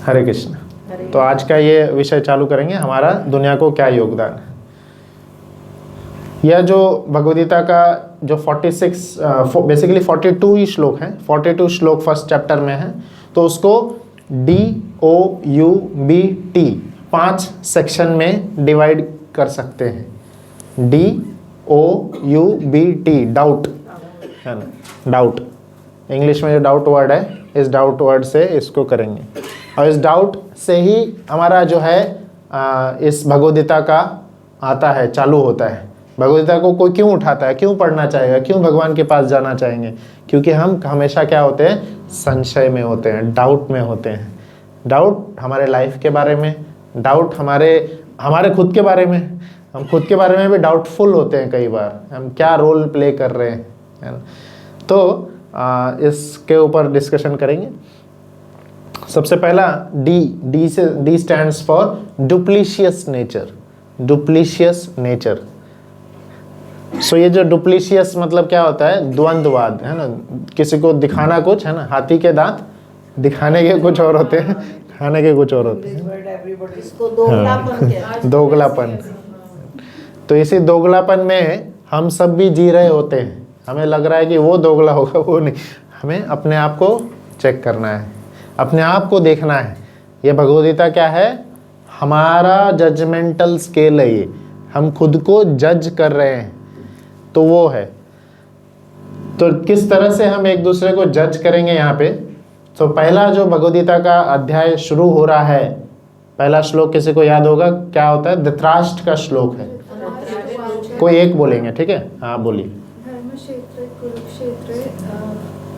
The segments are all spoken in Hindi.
हरे कृष्ण। तो आज का ये विषय चालू करेंगे, हमारा दुनिया को क्या योगदान है। यह जो भगवद्गीता का जो 46 बेसिकली 42 ही श्लोक हैं, 42 श्लोक फर्स्ट चैप्टर में है। तो उसको DOUBT 5 सेक्शन में डिवाइड कर सकते हैं। DOUBT डाउट है ना, डाउट इंग्लिश में जो डाउट वर्ड है, इस डाउट वर्ड से इसको करेंगे। और इस डाउट से ही हमारा जो है इस भगवद्गीता का आता है, चालू होता है। भगवद्गीता को कोई क्यों उठाता है, क्यों पढ़ना चाहेगा, क्यों भगवान के पास जाना चाहेंगे? क्योंकि हम हमेशा क्या होते हैं, संशय में होते हैं, डाउट में होते हैं। डाउट हमारे लाइफ के बारे में, डाउट हमारे खुद के बारे में। हम खुद के बारे में भी डाउटफुल होते हैं कई बार, हम क्या रोल प्ले कर रहे हैं, है ना। तो इसके ऊपर डिस्कशन करेंगे। सबसे पहला D stands for duplicitous nature. Duplicitous nature. So ये जो डुप्लीशियस मतलब क्या होता है, द्वंद्ववाद, है ना। किसी को दिखाना कुछ, है ना, हाथी के दांत दिखाने के कुछ और होते हैं, खाने के कुछ और होते हैं। दोगलापन। तो इसी दोगलापन में हम सब भी जी रहे होते हैं। हमें लग रहा है कि वो दोगला होगा, वो नहीं। हमें अपने आप को चेक करना है, अपने आप को देखना है। ये भगवद्गीता क्या है, हमारा जजमेंटल स्केल है। ये हम खुद को जज कर रहे हैं, तो वो है। तो किस तरह से हम एक दूसरे को जज करेंगे यहाँ पे। तो पहला जो भगवद्गीता का अध्याय शुरू हो रहा है, पहला श्लोक किसी को याद होगा क्या होता है? धृतराष्ट्र का श्लोक है। कोई एक बोलेंगे, ठीक है? हाँ बोलिए।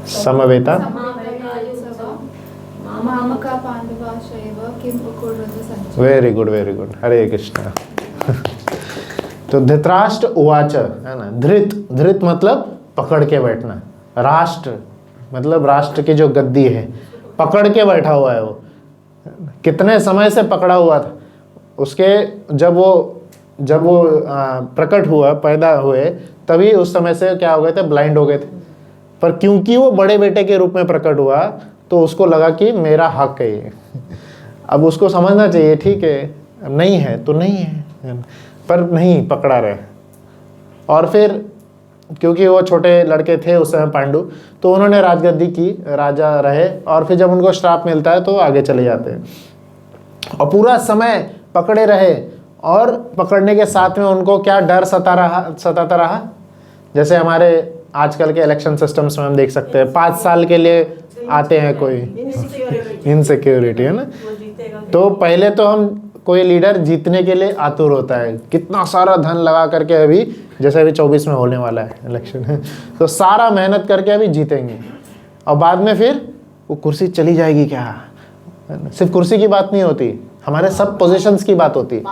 समवेता वेरी गुड, वेरी गुड। हरे कृष्णा। तो धृतराष्ट्र उवाच, है ना। धृत मतलब पकड़ के बैठना, राष्ट्र मतलब राष्ट्र की जो गद्दी है, पकड़ के बैठा हुआ है वो। कितने समय से पकड़ा हुआ था उसके, जब वो प्रकट हुआ, पैदा हुए, तभी उस समय से क्या हो गए थे, ब्लाइंड हो गए थे। पर क्योंकि वो बड़े बेटे के रूप में प्रकट हुआ, तो उसको लगा कि मेरा हक है ये। अब उसको समझना चाहिए, ठीक है, नहीं है तो नहीं है, पर नहीं पकड़ा रहे। और फिर क्योंकि वो छोटे लड़के थे उस समय पांडु, तो उन्होंने राजगद्दी की, राजा रहे। और फिर जब उनको श्राप मिलता है तो आगे चले जाते हैं। और पूरा समय पकड़े रहे, और पकड़ने के साथ में उनको क्या डर सताता रहा। जैसे हमारे आजकल के इलेक्शन सिस्टम्स में हम देख सकते हैं, 5 साल के लिए आते हैं कोई, इनसिक्योरिटी, है ना। तो पहले तो हम कोई लीडर जीतने के लिए आतुर होता है, कितना सारा धन लगा करके, अभी जैसे अभी 24 में होने वाला है इलेक्शन, तो सारा मेहनत करके अभी जीतेंगे। और बाद में फिर वो कुर्सी चली जाएगी क्या। सिर्फ कुर्सी की बात नहीं होती, हमारे सब पोजीशंस की बात होती।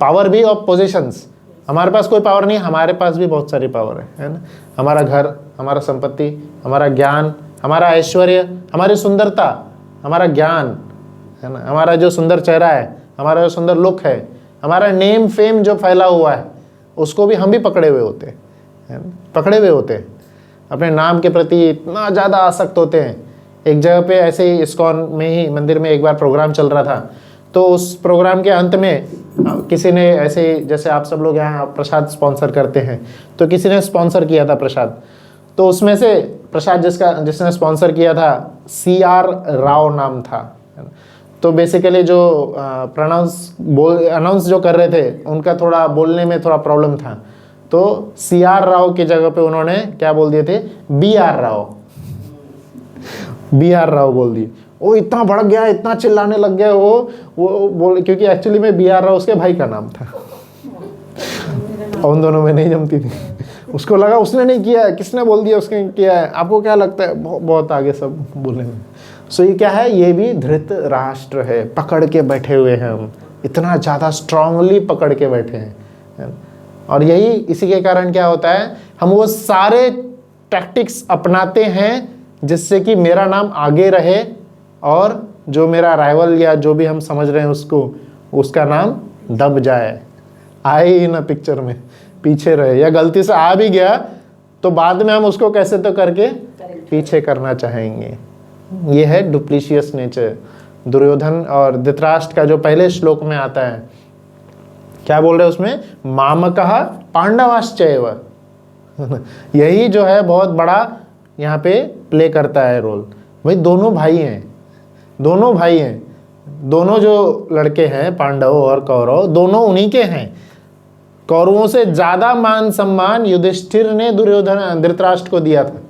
पावर भी और पोजीशंस। हमारे पास कोई पावर नहीं, हमारे पास भी बहुत सारी पावर है ना। हमारा घर, हमारा संपत्ति, हमारा ज्ञान, हमारा ऐश्वर्य, हमारी सुंदरता, हमारा ज्ञान, है ना, हमारा जो सुंदर चेहरा है, हमारा जो सुंदर लुक है, हमारा नेम फेम जो फैला हुआ है, उसको भी हम भी पकड़े हुए होते हैं, पकड़े हुए होते हैं। अपने नाम के प्रति इतना ज़्यादा आसक्त होते हैं। एक जगह पे ऐसे ही इस्कॉन में ही मंदिर में एक बार प्रोग्राम चल रहा था। तो उस प्रोग्राम के अंत में किसी ने ऐसे ही, जैसे आप सब लोग यहाँ प्रसाद स्पॉन्सर करते हैं, तो किसी ने स्पॉन्सर किया था प्रसाद। तो उसमें से प्रसाद जिसने स्पॉन्सर किया था, CR राव नाम था। तो बेसिकली जो अनाउंस जो कर रहे थे, उनका थोड़ा बोलने में थोड़ा प्रॉब्लम था। तो CR राव की जगह पे उन्होंने क्या बोल दिए थे, BR राव। BR राव बोल दिए। वो इतना भड़क गया, इतना चिल्लाने लग गया वो बोल, क्योंकि एक्चुअली में BR राव उसके भाई का नाम था। उन दोनों में नहीं जमती थी। उसको लगा उसने नहीं किया है, किसने बोल दिया उसने किया है। आपको क्या लगता है, बहुत आगे सब बोलने में। सो ये क्या है, ये भी धृत राष्ट्र है, पकड़ के बैठे हुए हैं हम, इतना ज़्यादा स्ट्रांगली पकड़ के बैठे हैं। और यही इसी के कारण क्या होता है, हम वो सारे टैक्टिक्स अपनाते हैं जिससे कि मेरा नाम आगे रहे, और जो मेरा राइवल या जो भी हम समझ रहे हैं उसको, उसका नाम दब जाए, आए ही ना पिक्चर में, पीछे रहे, या गलती से आ भी गया तो बाद में हम उसको कैसे तो करके पीछे करना चाहेंगे। ये है डुप्लीशियस नेचर। दुर्योधन और धृतराष्ट्र का जो पहले श्लोक में आता है, क्या बोल रहे हैं उसमें, मामकः पांडवाश्चैव। यही जो है बहुत बड़ा यहाँ पे प्ले करता है रोल। भाई दोनों भाई हैं, दोनों भाई हैं, दोनों जो लड़के हैं पांडव और कौरव, दोनों उन्हीं के हैं। कौरवों से ज्यादा मान सम्मान युधिष्ठिर ने दुर्योधन धृतराष्ट्र को दिया था।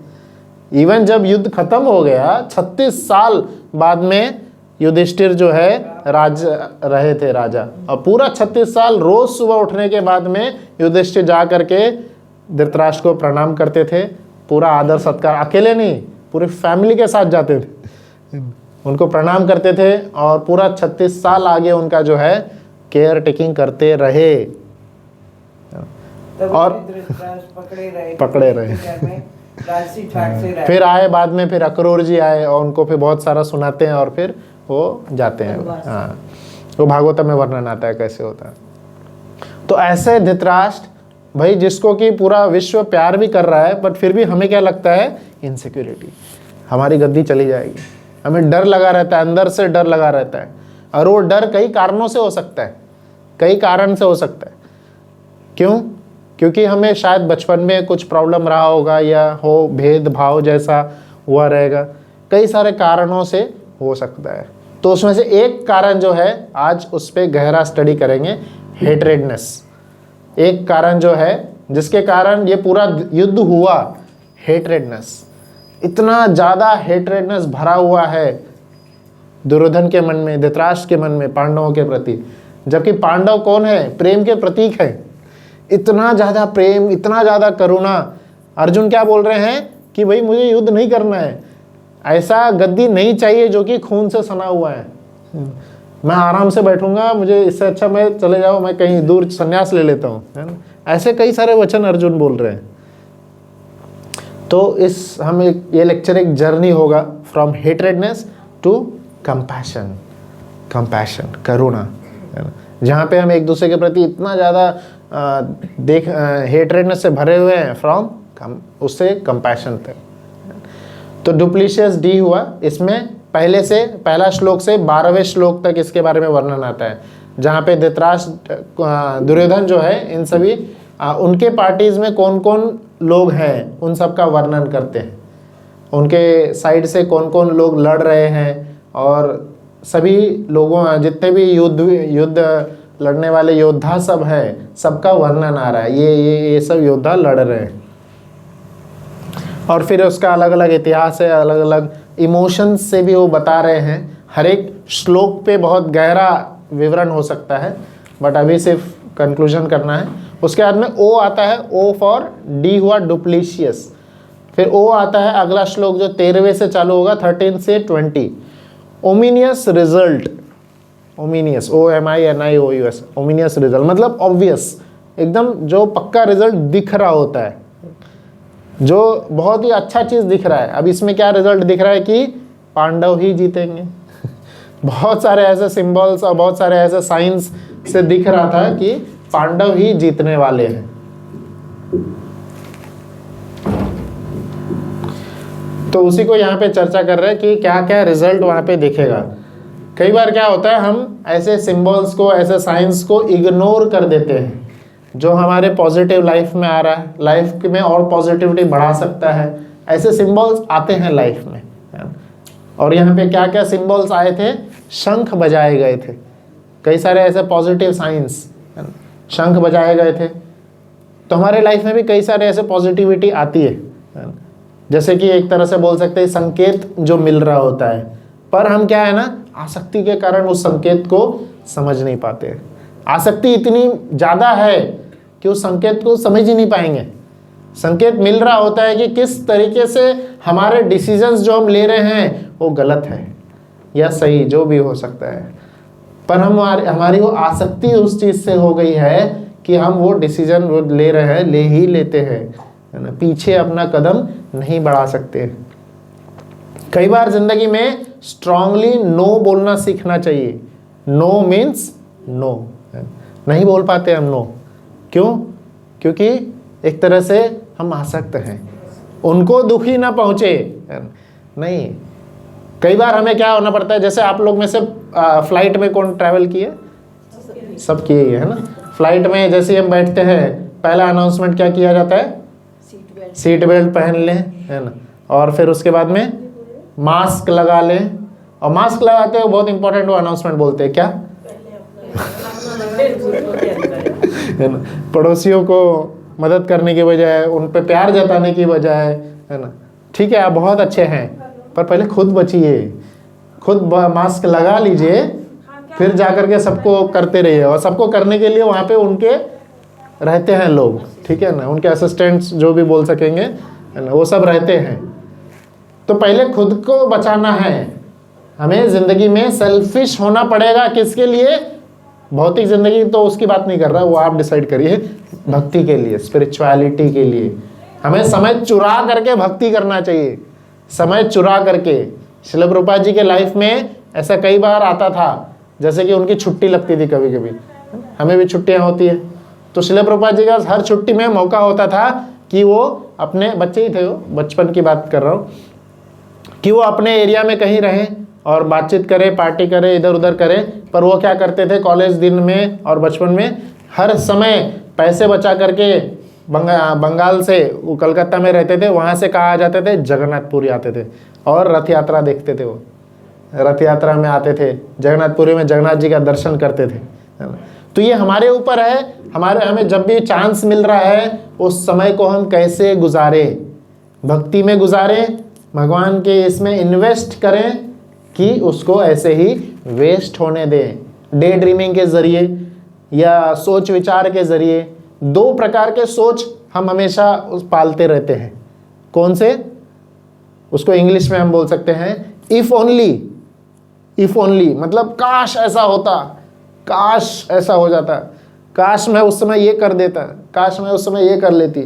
इवन जब युद्ध खत्म हो गया 36 साल बाद में युधिष्ठिर जो है राज रहे थे राजा, और पूरा 36 साल रोज सुबह उठने के बाद में युधिष्ठिर जा करके धृतराष्ट्र को प्रणाम करते थे, पूरा आदर सत्कार, अकेले नहीं पूरी फैमिली के साथ जाते थे, उनको प्रणाम करते थे और पूरा 36 साल आगे उनका जो है केयर टेकिंग करते रहे। और पकड़े रहे फिर आए बाद में, फिर अक्रूर जी आए और उनको फिर बहुत सारा सुनाते हैं और फिर वो जाते हैं। हाँ, वो भागवतम में वर्णन आता है कैसे होता है। तो ऐसे धृतराष्ट्र भाई जिसको कि पूरा विश्व प्यार भी कर रहा है, बट फिर भी हमें क्या लगता है, इनसिक्योरिटी, हमारी गद्दी चली जाएगी, हमें डर लगा रहता है, अंदर से डर लगा रहता है। और वो डर कई कारणों से हो सकता है, कई कारण से हो सकता है। क्यों? क्योंकि हमें शायद बचपन में कुछ प्रॉब्लम रहा होगा, या हो भेदभाव जैसा हुआ रहेगा, कई सारे कारणों से हो सकता है। तो उसमें से एक कारण जो है आज उस पर गहरा स्टडी करेंगे, हेट्रेडनेस। एक कारण जो है जिसके कारण ये पूरा युद्ध हुआ, हेट्रेडनेस। इतना ज़्यादा हेट्रेडनेस भरा हुआ है दुर्योधन के मन में, धृतराष्ट्र के मन में पांडवों के प्रति, जबकि पांडव कौन है, प्रेम के प्रतीक है। इतना ज़्यादा प्रेम, इतना ज़्यादा करुणा। अर्जुन क्या बोल रहे हैं कि भाई मुझे युद्ध नहीं करना है, ऐसा गद्दी नहीं चाहिए जो कि खून से सना हुआ है, मैं आराम से बैठूंगा, मुझे इससे अच्छा मैं चले जाओ, मैं कहीं दूर संन्यास ले लेता हूँ, है ना। ऐसे कई सारे वचन अर्जुन बोल रहे हैं। तो इस हम ये लेक्चर एक जर्नी होगा फ्रॉम हेट्रेडनेस टू कंपैशन, कंपैशन करुणा, है ना, जहाँ पे हम एक दूसरे के प्रति इतना ज़्यादा हेट्रेडनेस से भरे हुए हैं, फ्रॉम उससे कंपैशन तक। तो डुप्लीशियस डी हुआ, इसमें पहले से पहला श्लोक से 12वें श्लोक तक इसके बारे में वर्णन आता है, जहाँ पे धृतराष्ट्र दुर्योधन जो है इन सभी उनके पार्टीज में कौन कौन लोग हैं उन सब का वर्णन करते हैं, उनके साइड से कौन कौन लोग लड़ रहे हैं, और सभी लोगों जितने भी युद्ध लड़ने वाले योद्धा सब हैं, सबका वर्णन आ रहा है, ये सब योद्धा लड़ रहे हैं। और फिर उसका अलग अलग इतिहास है, अलग अलग इमोशंस से भी वो बता रहे हैं। हर एक श्लोक पे बहुत गहरा विवरण हो सकता है, बट अभी सिर्फ कंक्लूजन करना है। उसके बाद में ओ आता है, ओ फॉर डी हुआ डुप्लीशियस। फिर ओ आता है अगला श्लोक जो 13वें से चालू होगा, 13 से 20, ओमिनियस रिजल्ट। ओमिनियस, OMINIOUS, ओमिनियस रिजल्ट मतलब ऑब्वियस, एकदम जो पक्का रिजल्ट दिख रहा होता है, जो बहुत ही अच्छा चीज़ दिख रहा है। अब इसमें क्या रिजल्ट दिख रहा है कि पांडव ही जीतेंगे। बहुत सारे ऐसे सिंबल्स और बहुत सारे ऐसे साइंस से दिख रहा था कि पांडव ही जीतने वाले हैं। तो उसी को यहाँ पे चर्चा कर रहे हैं कि क्या क्या रिजल्ट वहाँ पे दिखेगा। कई बार क्या होता है, हम ऐसे सिंबल्स को, ऐसे साइंस को इग्नोर कर देते हैं जो हमारे पॉजिटिव लाइफ में आ रहा है, लाइफ में और पॉजिटिविटी बढ़ा सकता है। ऐसे सिंबल्स आते हैं लाइफ में, और यहाँ पे क्या क्या सिंबल्स आए थे, शंख बजाए गए थे, कई सारे ऐसे पॉजिटिव साइंस, शंख बजाए गए थे। तो हमारे लाइफ में भी कई सारे ऐसे पॉजिटिविटी आती है, जैसे कि एक तरह से बोल सकते हैं संकेत जो मिल रहा होता है, पर हम क्या है ना, आसक्ति के कारण उस संकेत को समझ नहीं पाते। आसक्ति इतनी ज़्यादा है कि उस संकेत को समझ ही नहीं पाएंगे। संकेत मिल रहा होता है कि किस तरीके से हमारे डिसीजंस जो हम ले रहे हैं वो गलत है या सही, जो भी हो सकता है, पर हमारी वो आसक्ति उस चीज़ से हो गई है कि हम वो डिसीजन वो ले रहे हैं, ले ही लेते हैं, है ना, पीछे अपना कदम नहीं बढ़ा सकते। कई बार जिंदगी में स्ट्रांगली नो बोलना सीखना चाहिए। नो मीन्स नो, नहीं बोल पाते हम नो, क्यों? क्योंकि एक तरह से हम आसक्त हैं, उनको दुखी ना पहुंचे, नहीं। कई बार हमें क्या होना पड़ता है, जैसे आप लोग में से फ्लाइट में कौन ट्रैवल किए? सब किए ही है ना। फ्लाइट में जैसे ही हम बैठते हैं पहला अनाउंसमेंट क्या किया जाता है? सीट बेल्ट पहन लें, है ना। और फिर उसके बाद में मास्क लगा लें, और मास्क लगाते हुए बहुत इंपॉर्टेंट वो अनाउंसमेंट बोलते हैं, क्या? है ना, पड़ोसियों को मदद करने की बजाय, उन पे प्यार जताने की बजाय, है ना, ठीक है आप बहुत अच्छे हैं, पर पहले खुद बचिए, खुद मास्क लगा लीजिए, फिर जाकर के सबको करते रहिए। और सबको करने के लिए वहाँ पे उनके रहते हैं लोग, ठीक है ना, उनके असिस्टेंट्स जो भी बोल सकेंगे, है ना, वो सब रहते हैं। तो पहले खुद को बचाना है हमें। ज़िंदगी में सेल्फिश होना पड़ेगा। किसके लिए? भौतिक ज़िंदगी तो उसकी बात नहीं कर रहा, वो आप डिसाइड करिए। भक्ति के लिए, स्पिरिचुअलिटी के लिए हमें समय चुरा करके भक्ति करना चाहिए, समय चुरा करके। श्रील प्रभुपाद जी के लाइफ में ऐसा कई बार आता था, जैसे कि उनकी छुट्टी लगती थी, कभी कभी हमें भी छुट्टियां होती है, तो श्रील प्रभुपाद जी का हर छुट्टी में मौका होता था कि वो अपने, बच्चे ही थे वो, बचपन की बात कर रहा हूँ, कि वो अपने एरिया में कहीं रहें और बातचीत करें, पार्टी करें, इधर उधर करें। पर वो क्या करते थे कॉलेज दिन में और बचपन में, हर समय पैसे बचा करके बंगाल से, वो कलकत्ता में रहते थे, वहाँ से कहाँ आ जाते थे? जगन्नाथपुरी आते थे और रथ यात्रा देखते थे। वो रथ यात्रा में आते थे, जगन्नाथपुरी में जगन्नाथ जी का दर्शन करते थे, है ना। तो ये हमारे ऊपर है, हमें जब भी चांस मिल रहा है उस समय को हम कैसे गुजारे, भक्ति में गुजारें, भगवान के इसमें इन्वेस्ट करें, कि उसको ऐसे ही वेस्ट होने दें। डे ड्रीमिंग के ज़रिए या सोच विचार के ज़रिए, दो प्रकार के सोच हम हमेशा पालते रहते हैं। कौन से? उसको इंग्लिश में हम बोल सकते हैं इफ़ ओनली। इफ़ ओनली मतलब काश ऐसा होता, काश ऐसा हो जाता, काश मैं उस समय ये कर देता, काश मैं उस समय ये कर लेती।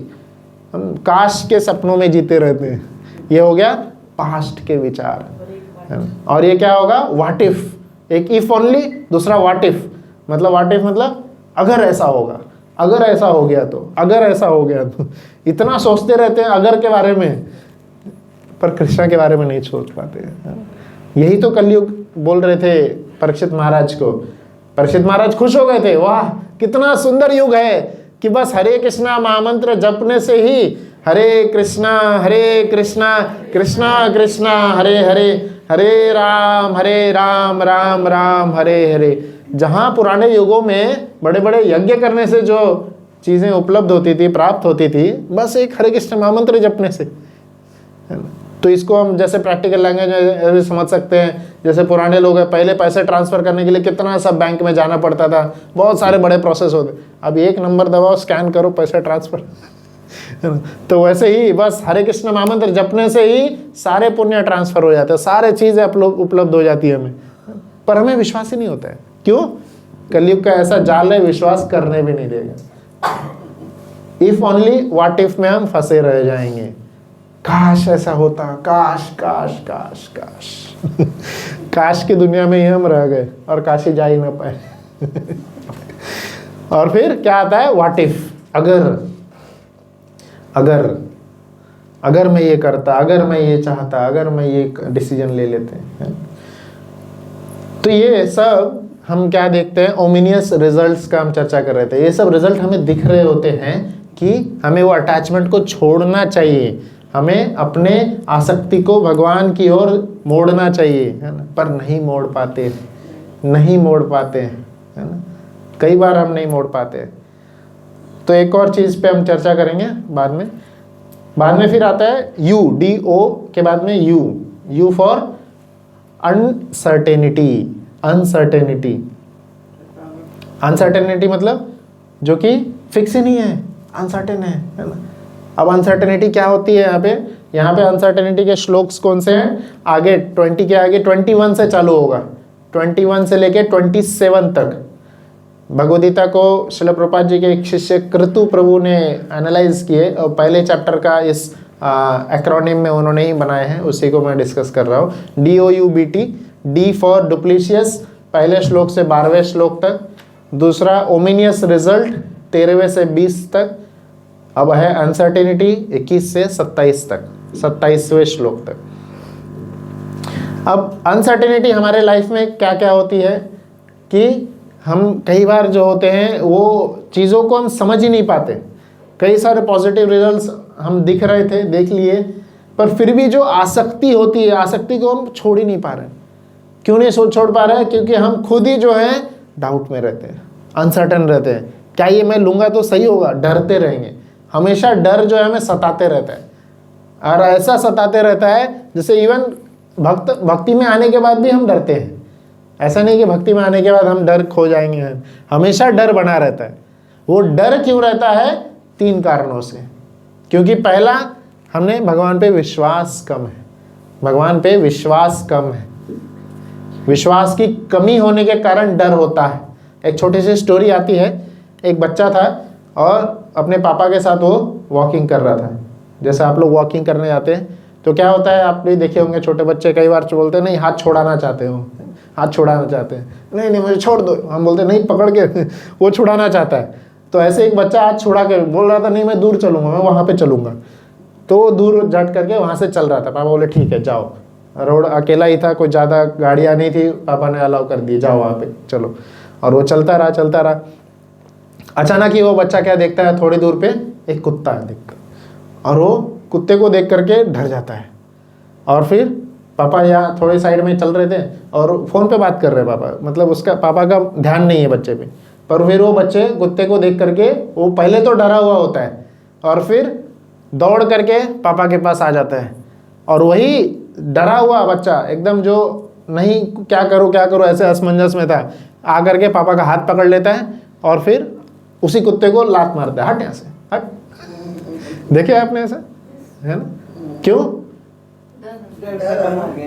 हम काश के सपनों में जीते रहते हैं। ये हो गया पास्ट के विचार। और ये क्या होगा? What if. एक इफ ओनली, दूसरा व्हाट इफ। मतलब व्हाट इफ मतलब अगर ऐसा होगा, अगर ऐसा हो गया तो, अगर ऐसा हो गया तो। इतना सोचते रहते हैं अगर के बारे में, पर कृष्णा के बारे में नहीं सोच पाते। यही तो कलयुग बोल रहे थे परीक्षित महाराज को। परीक्षित महाराज खुश हो गए थे, वाह कितना सुंदर युग है कि बस हरे कृष्णा महामंत्र जपने से ही हरे कृष्णा कृष्णा कृष्णा हरे हरे, हरे राम राम राम हरे हरे। जहाँ पुराने युगों में बड़े बड़े यज्ञ करने से जो चीज़ें उपलब्ध होती थी, प्राप्त होती थी, बस एक हरे कृष्ण महामंत्र जपने से, है ना। तो इसको हम जैसे प्रैक्टिकल लैंग्वेज में भी समझ सकते हैं। जैसे पुराने लोग हैं, पहले पैसे ट्रांसफ़र करने के लिए कितना सब बैंक में जाना पड़ता था, बहुत सारे बड़े प्रोसेस होते। अब एक नंबर दबाओ, स्कैन करो, पैसे ट्रांसफ़र, है ना। तो वैसे ही बस हरे कृष्ण महामंत्र जपने से ही सारे पुण्य ट्रांसफ़र हो जाते हैं, सारे चीज़ें उपलब्ध हो जाती है हमें। पर हमें विश्वास ही नहीं होता है। क्यों? कलयुग का ऐसा जाल है, विश्वास करने भी नहीं देगा। इफ ओनली व्हाट इफ में हम फंसे रह जाएंगे। काश ऐसा होता, काश काश काश काश। काश की दुनिया में ही हम रह गए और काशी जा ही ना पाए। और फिर क्या आता है? व्हाट इफ, अगर मैं ये करता, अगर मैं ये चाहता, अगर मैं ये डिसीजन ले लेते हैं। तो ये सब हम क्या देखते हैं? ओमिनियस रिजल्ट्स का हम चर्चा कर रहे थे। ये सब रिजल्ट हमें दिख रहे होते हैं कि हमें वो अटैचमेंट को छोड़ना चाहिए, हमें अपने आसक्ति को भगवान की ओर मोड़ना चाहिए, है ना। पर नहीं मोड़ पाते, है ना। कई बार हम नहीं मोड़ पाते। तो एक और चीज़ पे हम चर्चा करेंगे बाद में फिर आता है यू, DO के बाद में यू फॉर अनसर्टेनिटी। अनसर्टेनिटी मतलब जो कि फिक्स ही नहीं है, अनसर्टेन है ना। अब अनसर्टेनिटी क्या होती है यहाँ पे अनसर्टेनिटी के श्लोक्स कौन से हैं? आगे 20 के आगे 21 से चालू होगा, 21 से लेके 27 तक। भगवद्गीता को श्रील प्रभुपाद जी के एक शिष्य कृतु प्रभु ने एनालाइज किए और पहले चैप्टर का इस एक्रोनिम में उन्होंने ही बनाए हैं, उसी को मैं डिस्कस कर रहा हूँ। DOUBT, D फॉर डुप्लीशियस, पहले श्लोक से 12वें श्लोक तक। दूसरा ओमिनियस रिजल्ट 13वें से 20 तक। अब है अनसर्टेनिटी 21 से 27 तक, 27वें श्लोक तक। अब अनसर्टेनिटी हमारे लाइफ में क्या क्या होती है कि हम कई बार जो होते हैं वो चीज़ों को हम समझ ही नहीं पाते। कई सारे पॉजिटिव रिजल्ट्स हम दिख रहे थे, देख लिए, पर फिर भी जो आसक्ति होती है, आसक्ति को हम छोड़ ही नहीं पा रहे। क्यों नहीं छोड़ पा रहे हैं? क्योंकि हम खुद ही जो है डाउट में रहते हैं, अनसर्टन रहते हैं। क्या ये मैं लूँगा तो सही होगा? डरते रहेंगे। हमेशा डर जो है हमें सताते रहता है, और ऐसा सताते रहता है जैसे इवन भक्ति में आने के बाद भी हम डरते हैं। ऐसा नहीं कि भक्ति में आने के बाद हम डर खो जाएंगे, हमेशा डर बना रहता है। वो डर क्यों रहता है? 3 कारणों से। क्योंकि पहला, हमने भगवान पे विश्वास कम है, भगवान पे विश्वास कम है। विश्वास की कमी होने के कारण डर होता है। एक छोटी सी स्टोरी आती है। एक बच्चा था और अपने पापा के साथ वो वॉकिंग कर रहा था। जैसे आप लोग वॉकिंग करने जाते हैं तो क्या होता है, आप भी देखे होंगे, छोटे बच्चे कई बार बोलते हैं नहीं हाथ छुड़ाना चाहते हो, हाथ छुड़ाना चाहते हैं, नहीं नहीं मुझे छोड़ दो। हम बोलते नहीं पकड़ के, वो छुड़ाना चाहता है। तो ऐसे एक बच्चा हाथ छुड़ा के बोल रहा था नहीं मैं दूर चलूँगा, मैं वहाँ पे चलूँगा। तो वो दूर झट करके वहाँ से चल रहा था। पापा बोले ठीक है जाओ। रोड अकेला ही था, कोई ज़्यादा गाड़ियाँ नहीं थी, पापा ने अलाउ कर दी जाओ वहाँ पे चलो। और वो चलता रहा। अचानक ही वो बच्चा क्या देखता है, थोड़ी दूर पे एक कुत्ता है दिखता, और वो कुत्ते को देख करके डर जाता है। और फिर पापा यहाँ थोड़ी साइड में चल रहे थे और फ़ोन पे बात कर रहे हैं पापा, मतलब उसका पापा का ध्यान नहीं है बच्चे पे। पर फिर वो बच्चे कुत्ते को देख करके, वो पहले तो डरा हुआ होता है और फिर दौड़ करके पापा के पास आ जाता है। और वही डरा हुआ बच्चा एकदम जो नहीं क्या करूँ ऐसे असमंजस में था, आ करके पापा का हाथ पकड़ लेता है और फिर उसी कुत्ते को लात मारता है, हट यहाँ से हट। देखे आपने ऐसा, है ना? क्यों?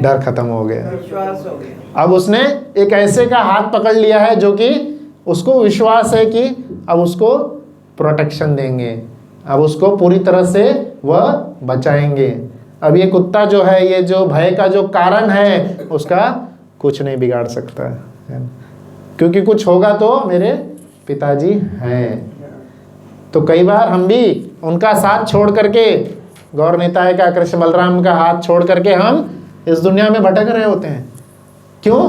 डर खत्म हो गया, विश्वास हो गया। अब उसने एक ऐसे का हाथ पकड़ लिया है जो कि उसको विश्वास है कि अब उसको प्रोटेक्शन देंगे, अब उसको पूरी तरह से वह बचाएंगे। अब ये कुत्ता जो है, ये जो भय का जो कारण है, उसका कुछ नहीं बिगाड़ सकता है, क्योंकि कुछ होगा तो मेरे पिताजी हैं। तो कई बार हम भी उनका साथ छोड़ करके, गौर निताय का, कृष्ण बलराम का हाथ छोड़ करके हम इस दुनिया में भटक रहे होते हैं। क्यों?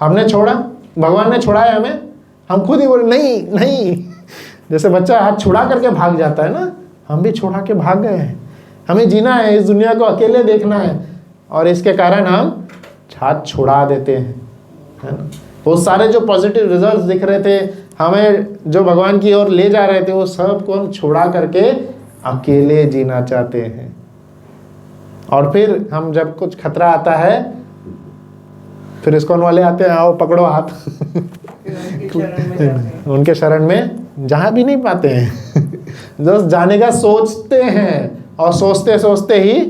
हमने छोड़ा, भगवान ने छुड़ाया हमें, हम खुद ही बोले नहीं नहीं। जैसे बच्चा हाथ छुड़ा करके भाग जाता है ना, हम भी छुड़ा के भाग गए हैं। हमें जीना है, इस दुनिया को अकेले देखना है, और इसके कारण हम हाथ छुड़ा देते हैं, है ना? वो सारे जो पॉजिटिव रिजल्ट्स दिख रहे थे, हमें जो भगवान की ओर ले जा रहे थे, वो सब को हम छुड़ा करके अकेले जीना चाहते हैं। और फिर हम जब कुछ खतरा आता है, फिर इस्कॉन वाले आते हैं, आओ पकड़ो हाथ। उनके शरण में जा भी नहीं पाते हैं। बस जाने का सोचते हैं, और सोचते सोचते ही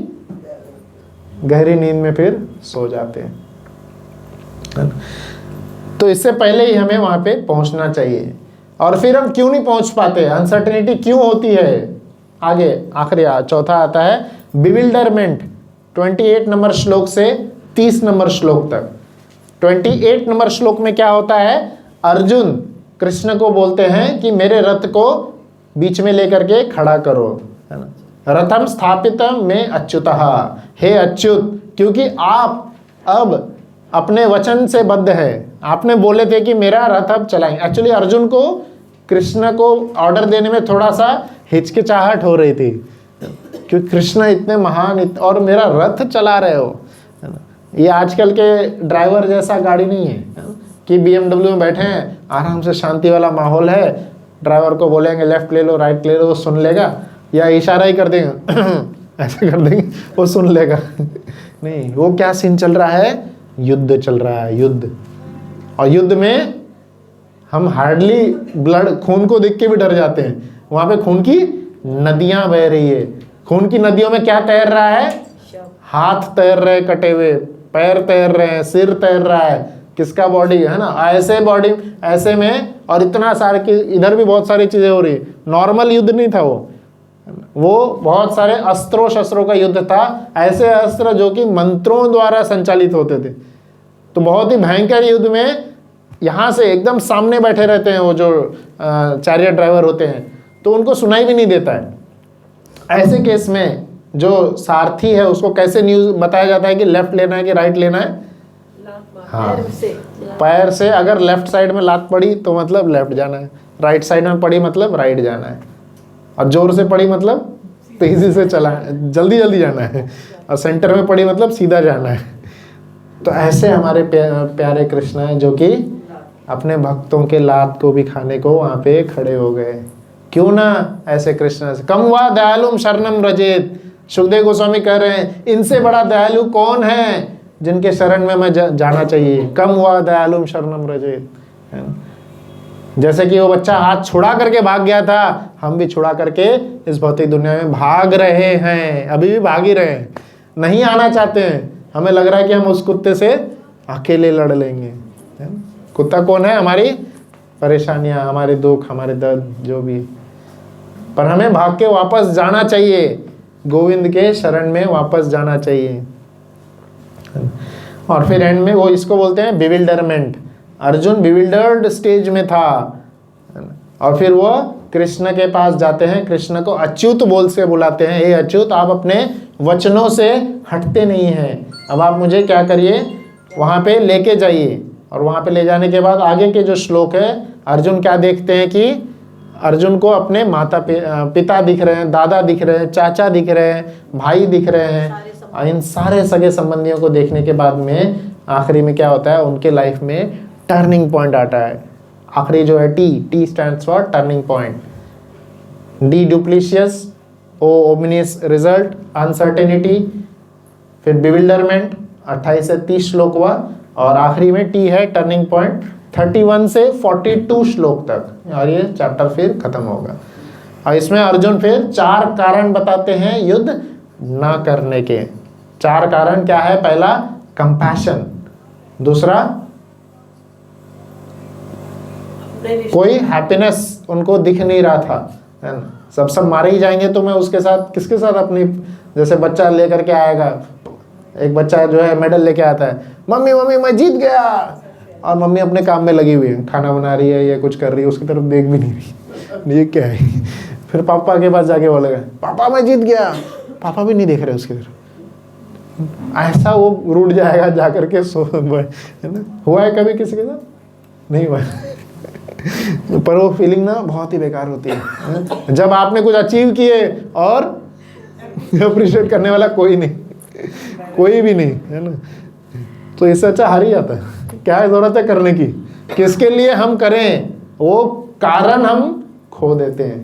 गहरी नींद में फिर सो जाते हैं। तो इससे पहले ही हमें वहां पे पहुंचना चाहिए। और फिर हम क्यों नहीं पहुंच पाते, अनसर्टेनिटी क्यों होती है? आगे आखिरी चौथा आता है बिविल्डरमेंट। 28 नंबर श्लोक से 30 नंबर श्लोक तक। 28 नंबर श्लोक में क्या होता है? अर्जुन कृष्ण को बोलते हैं कि मेरे रथ को बीच में लेकर के खड़ा करो, है ना? रथम स्थापितम में अच्युतः, हे अच्युत, क्योंकि आप अब अपने वचन से बद्ध है। आपने बोले थे कि मेरा रथ अब चलाएंगे। एक्चुअली अर्जुन को कृष्ण को ऑर्डर देने में थोड़ा सा हिचकिचाहट हो रही थी, क्योंकि कृष्ण इतने महान और मेरा रथ चला रहे हो, है ना? ये आजकल के ड्राइवर जैसा गाड़ी नहीं है कि BMW में बैठे हैं, आराम से शांति वाला माहौल है, ड्राइवर को बोलेंगे लेफ्ट ले लो राइट ले लो, वो सुन लेगा, या इशारा ही कर देंगे ऐसे कर देंगे, वो सुन लेगा। नहीं, वो क्या सीन चल रहा है? युद्ध चल रहा है, युद्ध। और युद्ध में हम हार्डली ब्लड, खून को देख के भी डर जाते हैं। वहां पे खून की नदियां बह रही है। खून की नदियों में क्या तैर रहा है? हाथ तैर रहे हैं कटे हुए, पैर तैर रहे हैं, सिर तैर रहा है, किसका बॉडी, है ना? ऐसे बॉडी, ऐसे में, और इतना सारे कि इधर भी बहुत सारी चीजें हो रही। नॉर्मल युद्ध नहीं था वो बहुत सारे अस्त्रों शस्त्रों का युद्ध था। ऐसे अस्त्र जो कि मंत्रों द्वारा संचालित होते थे। तो बहुत ही भयंकर युद्ध में यहाँ से एकदम सामने बैठे रहते हैं वो जो चैरियट ड्राइवर होते हैं, तो उनको सुनाई भी नहीं देता है। ऐसे केस में जो सारथी है उसको कैसे न्यूज बताया जाता है कि लेफ्ट लेना है कि राइट लेना है? हाँ, पैर से अगर लेफ्ट साइड में लात पड़ी तो मतलब लेफ्ट जाना है, राइट साइड में पड़ी मतलब राइट जाना है, और जोर से पड़ी मतलब तेजी से चला जल्दी जल्दी जाना है, और सेंटर में पड़ी मतलब सीधा जाना है। तो ऐसे हमारे प्यारे कृष्ण हैं जो कि अपने भक्तों के लात को भी खाने को वहां पे खड़े हो गए। क्यों ना ऐसे कृष्ण से कम वा दयालुम शरणम रजेत। सुखदेव गोस्वामी कह रहे हैं इनसे बड़ा दयालु कौन है जिनके शरण में मैं जाना चाहिए। कम हुआ दयालुम शरणम रजेत, है ना? जैसे कि वो बच्चा हाथ छुड़ा करके भाग गया था, हम भी छुड़ा करके इस भौतिक दुनिया में भाग रहे हैं, अभी भी भाग ही रहे हैं, नहीं आना चाहते हैं। हमें लग रहा है कि हम उस कुत्ते से अकेले लड़ लेंगे, है ना? कुत्ता कौन है? हमारी परेशानियां, हमारे दुख, हमारे दर्द जो भी। पर हमें भाग के वापस जाना चाहिए, गोविंद के शरण में वापस जाना चाहिए। और फिर एंड में वो इसको बोलते हैं बिविल्डरमेंट। अर्जुन बिविल्डर्ड स्टेज में था, और फिर वो कृष्ण के पास जाते हैं, कृष्ण को अच्युत बोल से बुलाते हैं, हे अच्युत आप अपने वचनों से हटते नहीं हैं, अब आप मुझे क्या करिए, वहाँ पे लेके जाइए। और वहाँ पे ले जाने के बाद आगे के जो श्लोक है, अर्जुन क्या देखते हैं कि अर्जुन को अपने माता पिता दिख रहे हैं, दादा दिख रहे हैं, चाचा दिख रहे हैं, भाई दिख रहे हैं, और इन सारे सगे संबंधियों को देखने के बाद में आखिरी में क्या होता है, उनके लाइफ में टर्निंग पॉइंट आता है। आखिरी जो है T stands for turning point, D duplicitous, O ominous result, uncertainty, फिर बिविल्डरमेंट 28 से 30 श्लोक हुआ, और आखिरी में टी है टर्निंग पॉइंट 31 से 42 श्लोक तक, और ये चैप्टर फिर खत्म होगा। और इसमें अर्जुन फिर 4 कारण बताते हैं युद्ध ना करने के। 4 कारण क्या है? पहला कंपैशन, दूसरा कोई हैप्पीनेस उनको दिख नहीं रहा था, है ना? सब मारे ही जाएंगे तो मैं उसके साथ किसके साथ अपनी, जैसे बच्चा लेकर के आएगा, एक बच्चा जो है मेडल लेके आता है, मम्मी मम्मी मैं जीत गया, और मम्मी अपने काम में लगी हुई है, खाना बना रही है या कुछ कर रही है, उसकी तरफ देख भी नहीं रही, ये क्या है? फिर पापा के पास जाके बोलेगा पापा मैं जीत गया, पापा भी नहीं देख रहे उसकी तरफ, ऐसा वो रूठ जाएगा जा करके सो, है ना? हुआ है कभी किसी के साथ? नहीं हुआ पर वो फीलिंग ना बहुत ही बेकार होती है जब आपने कुछ अचीव किए और अप्रिशिएट करने वाला कोई नहीं, कोई भी नहीं, है ना? तो इससे अच्छा हार ही जाता है। क्या जरूरत है करने की, किसके लिए हम करें, वो कारण हम खो देते हैं,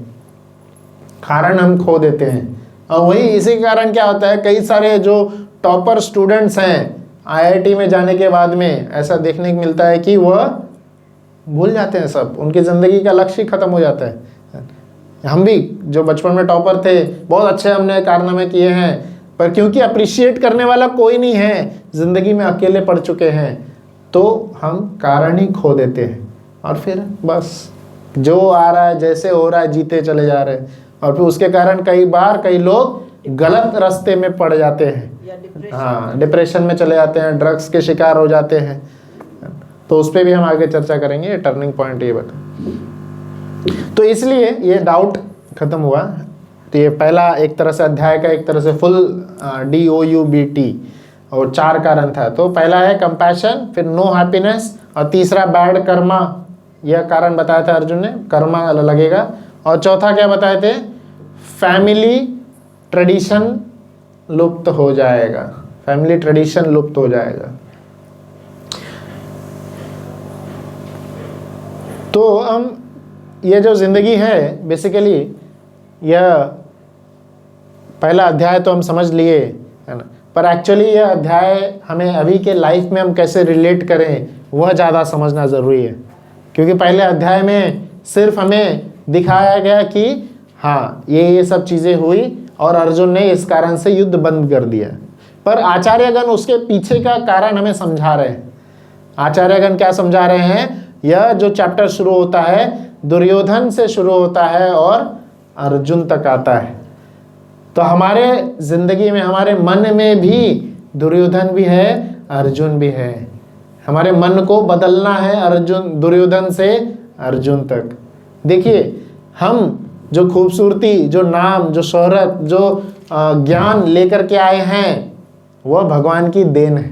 कारण हम खो देते हैं। और वही इसी कारण क्या होता है, कई सारे जो टॉपर स्टूडेंट्स हैं आईआईटी में जाने के बाद में ऐसा देखने को मिलता है कि वह भूल जाते हैं सब, उनकी ज़िंदगी का लक्ष्य ही खत्म हो जाता है। हम भी जो बचपन में टॉपर थे, बहुत अच्छे हमने कारनामे किए हैं, पर क्योंकि अप्रिशिएट करने वाला कोई नहीं है, ज़िंदगी में अकेले पड़ चुके हैं, तो हम कारण ही खो देते हैं। और फिर बस जो आ रहा है जैसे हो रहा है जीते चले जा रहे हैं, और फिर उसके कारण कई बार कई लोग गलत रास्ते में पड़ जाते हैं, हाँ डिप्रेशन में चले जाते हैं, ड्रग्स के शिकार हो जाते हैं। तो उस पर भी हम आगे चर्चा करेंगे, ये टर्निंग पॉइंट ये बता। तो इसलिए ये डाउट खत्म हुआ। तो ये पहला एक तरह से अध्याय का एक तरह से फुल DOUBT और 4 कारण था। तो पहला है कंपैशन, फिर नो हैप्पीनेस, और तीसरा बैड कर्मा, यह कारण बताया था अर्जुन ने, कर्मा लगेगा। और चौथा क्या बताए थे, फैमिली ट्रेडिशन लुप्त हो जाएगा, फैमिली ट्रेडिशन लुप्त हो जाएगा। तो हम ये जो ज़िंदगी है बेसिकली, यह पहला अध्याय तो हम समझ लिए, है ना? पर एक्चुअली यह अध्याय हमें अभी के लाइफ में हम कैसे रिलेट करें वह ज़्यादा समझना ज़रूरी है। क्योंकि पहले अध्याय में सिर्फ हमें दिखाया गया कि हाँ ये सब चीज़ें हुई और अर्जुन ने इस कारण से युद्ध बंद कर दिया, पर आचार्यगण उसके पीछे का कारण हमें समझा रहे हैं। आचार्यगण क्या समझा रहे हैं, यह जो चैप्टर शुरू होता है दुर्योधन से शुरू होता है और अर्जुन तक आता है। तो हमारे जिंदगी में, हमारे मन में भी दुर्योधन भी है, अर्जुन भी है। हमारे मन को बदलना है अर्जुन, दुर्योधन से अर्जुन तक। देखिए हम जो खूबसूरती, जो नाम, जो शोहरत, जो ज्ञान लेकर के आए हैं वह भगवान की देन है,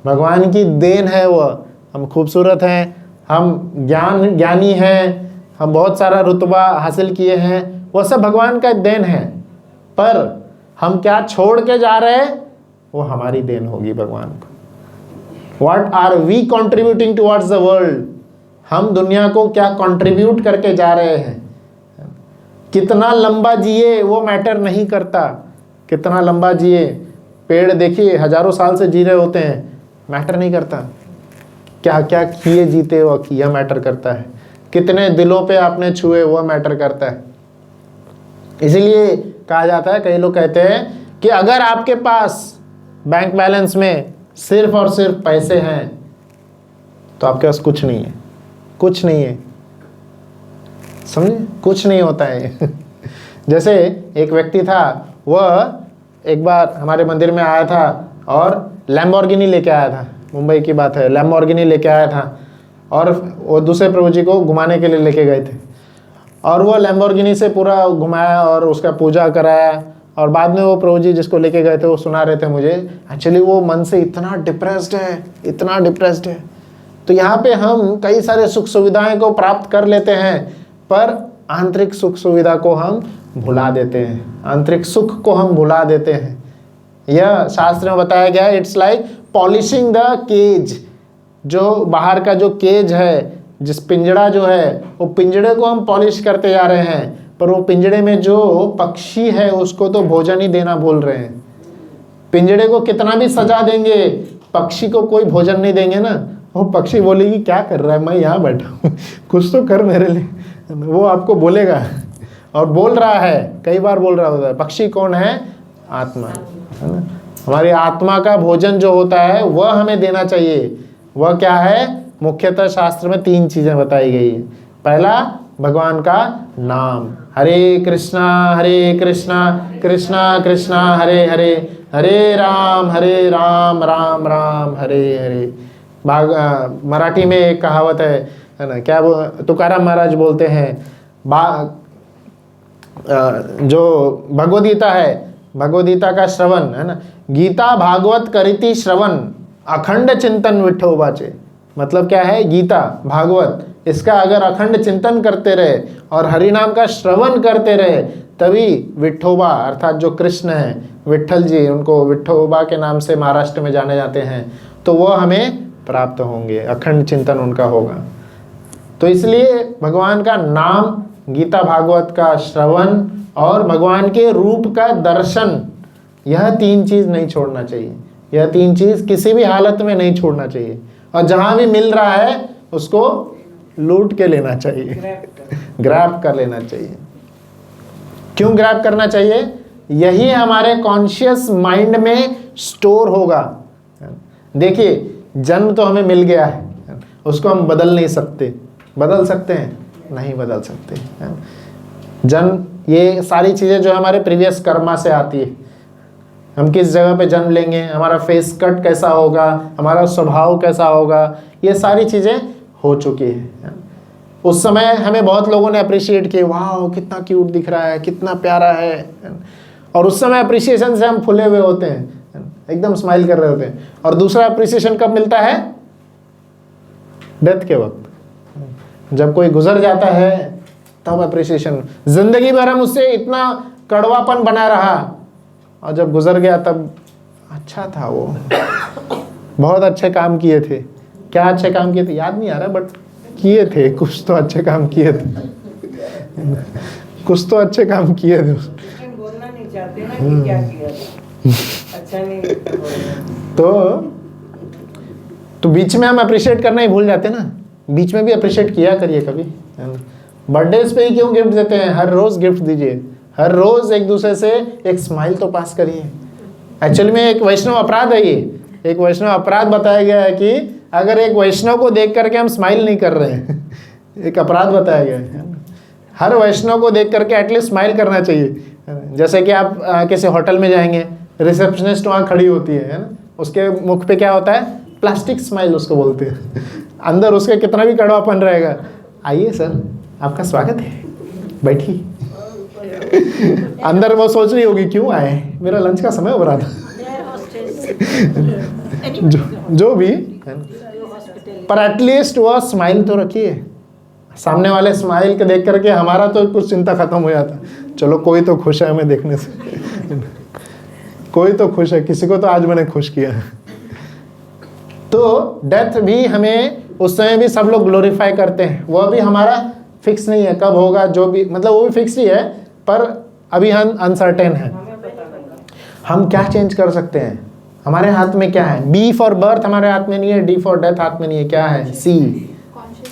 भगवान की देन है। वह हम खूबसूरत हैं, हम ज्ञानी हैं, हम बहुत सारा रुतबा हासिल किए हैं, वह सब भगवान का देन है। पर हम क्या छोड़ के जा रहे हैं वो हमारी देन होगी भगवान को। What are we contributing towards the world, हम दुनिया को क्या कंट्रीब्यूट करके जा रहे हैं। कितना लंबा जिए वो मैटर नहीं करता, कितना लंबा जिए, पेड़ देखिए हजारों साल से जी रहे होते हैं, मैटर नहीं करता। क्या क्या किए जीते वो किया मैटर करता है, कितने दिलों पे आपने छुए वो मैटर करता है। इसीलिए कहा जाता है, कई लोग कहते हैं कि अगर आपके पास बैंक बैलेंस में सिर्फ और सिर्फ पैसे हैं तो आपके पास कुछ नहीं है, कुछ नहीं है, समझे, कुछ नहीं होता है। जैसे एक व्यक्ति था, वह एक बार हमारे मंदिर में आया था और लैम्बोर्गिनी लेके आया था, मुंबई की बात है, लैम्बोर्गिनी लेके आया था और वो दूसरे प्रभु जी को घुमाने के लिए लेके गए थे। और वो लैम्बोर्गिनी से पूरा घुमाया और उसका पूजा कराया और बाद में वो प्रभु जी जिसको लेके गए थे वो सुना रहे थे मुझे, एक्चुअली वो मन से इतना डिप्रेस्ड है, इतना डिप्रेस्ड है। तो यहाँ पे हम कई सारे सुख सुविधाएं को प्राप्त कर लेते हैं पर आंतरिक सुख सुविधा को हम भुला देते हैं, आंतरिक सुख को हम भुला देते हैं। यह शास्त्र में बताया गया है, it's like polishing the cage, जो बाहर का जो केज है, जिस पिंजड़ा जो है, वो पिंजड़े को हम पॉलिश करते जा रहे हैं पर वो पिंजड़े में जो पक्षी है उसको तो भोजन ही देना भूल रहे हैं। पिंजड़े को कितना भी सजा देंगे, पक्षी को कोई भोजन नहीं देंगे ना, वो पक्षी बोलेगी क्या कर रहा है, मैं यहाँ बैठा हूँ, कुछ तो कर मेरे लिए, वो आपको बोलेगा। और बोल रहा है, कई बार बोल रहा होता है। पक्षी कौन है? आत्मा, है ना। हमारी आत्मा का भोजन जो होता है वह हमें देना चाहिए। वह क्या है? मुख्यतः शास्त्र में 3 चीजें बताई गई है। पहला, भगवान का नाम, हरे कृष्णा कृष्णा कृष्णा हरे हरे, हरे राम राम राम हरे हरे। मराठी में एक कहावत है ना, क्या वो तुकाराम महाराज बोलते हैं, जो भगवद्गीता है, भगवद्गीता का श्रवण है ना, गीता भागवत करिति श्रवण अखंड चिंतन विठोबाचे। मतलब क्या है? गीता भागवत, इसका अगर अखंड चिंतन करते रहे और हरि नाम का श्रवण करते रहे तभी विठोबा अर्थात जो कृष्ण है, विठल जी, उनको विठोबा के नाम से महाराष्ट्र में जाने जाते हैं, तो वो हमें प्राप्त होंगे, अखंड चिंतन उनका होगा। तो इसलिए भगवान का नाम, गीता भागवत का श्रवण और भगवान के रूप का दर्शन, यह 3 चीज नहीं छोड़ना चाहिए। यह 3 चीज किसी भी हालत में नहीं छोड़ना चाहिए और जहां भी मिल रहा है उसको लूट के लेना चाहिए, ग्रैब कर लेना चाहिए। क्यों ग्रैब करना चाहिए? यही हमारे कॉन्शियस माइंड में स्टोर होगा। देखिए, जन्म तो हमें मिल गया है, उसको हम बदल नहीं सकते। बदल सकते हैं? नहीं बदल सकते। जन्म, ये सारी चीज़ें जो हमारे प्रीवियस कर्मा से आती है, हम किस जगह पे जन्म लेंगे, हमारा फेस कट कैसा होगा, हमारा स्वभाव कैसा होगा, ये सारी चीज़ें हो चुकी है। उस समय हमें बहुत लोगों ने अप्रिशिएट किया, वाह कितना क्यूट दिख रहा है, कितना प्यारा है, और उस समय अप्रिसिएशन से हम फुले हुए होते हैं, एकदम स्माइल कर रहे होते हैं। और दूसरा अप्रिसिएशन कब मिलता है? डेथ के वक्त, जब कोई गुजर जाता है तब अप्रिसिएशन। जिंदगी भर हम उससे इतना कड़वापन बना रहा और जब गुजर गया तब अच्छा था, वो बहुत अच्छे काम किए थे। क्या अच्छे काम किए थे याद नहीं आ रहा, बट किए थे, कुछ तो अच्छे काम किए थे, कुछ तो अच्छे काम किए थे। बोलना नहीं चाहते ना कि क्या किया था। अच्छा नहीं तो बीच में हम अप्रिशिएट करना ही भूल जाते ना। बीच में भी अप्रिशिएट किया करिए कभी। बर्थडेज पे ही क्यों गिफ्ट देते हैं? हर रोज गिफ्ट दीजिए, हर रोज एक दूसरे से एक स्माइल तो पास करिए। एक्चुअली में एक वैष्णव अपराध है ये, एक वैष्णव अपराध बताया गया है कि अगर एक वैष्णव को देख करके हम स्माइल नहीं कर रहे हैं, एक अपराध बताया गया है। हर वैष्णव को देख करके एटलीस्ट स्माइल करना चाहिए। जैसे कि आप किसी होटल में जाएंगे, रिसेप्शनिस्ट वहाँ खड़ी होती है ना, उसके मुख पे क्या होता है? प्लास्टिक स्माइल उसको बोलते हैं। अंदर उसके कितना भी कड़वापन रहेगा, आइए सर आपका स्वागत है, बैठिए। अंदर वो सोच रही होगी क्यों आए, मेरा लंच का समय हो रहा था। जो भी है ना। पर एटलीस्ट वो स्माइल तो रखिए, सामने वाले स्माइल के देख करके हमारा तो कुछ चिंता खत्म हो जाता। चलो कोई तो खुश है हमें देखने से, कोई तो खुश है, किसी को तो आज मैंने खुश किया है। तो डेथ भी हमें उस समय भी सब लोग ग्लोरीफाई करते हैं, वो भी हमारा फिक्स नहीं है कब होगा, जो भी मतलब वो भी फिक्स ही है, पर अभी हम अनसर्टेन है। हम क्या चेंज कर सकते हैं, हमारे हाथ में क्या है। बी फॉर बर्थ हमारे हाथ में नहीं है, डी फॉर डेथ हाथ में नहीं है, क्या है सी।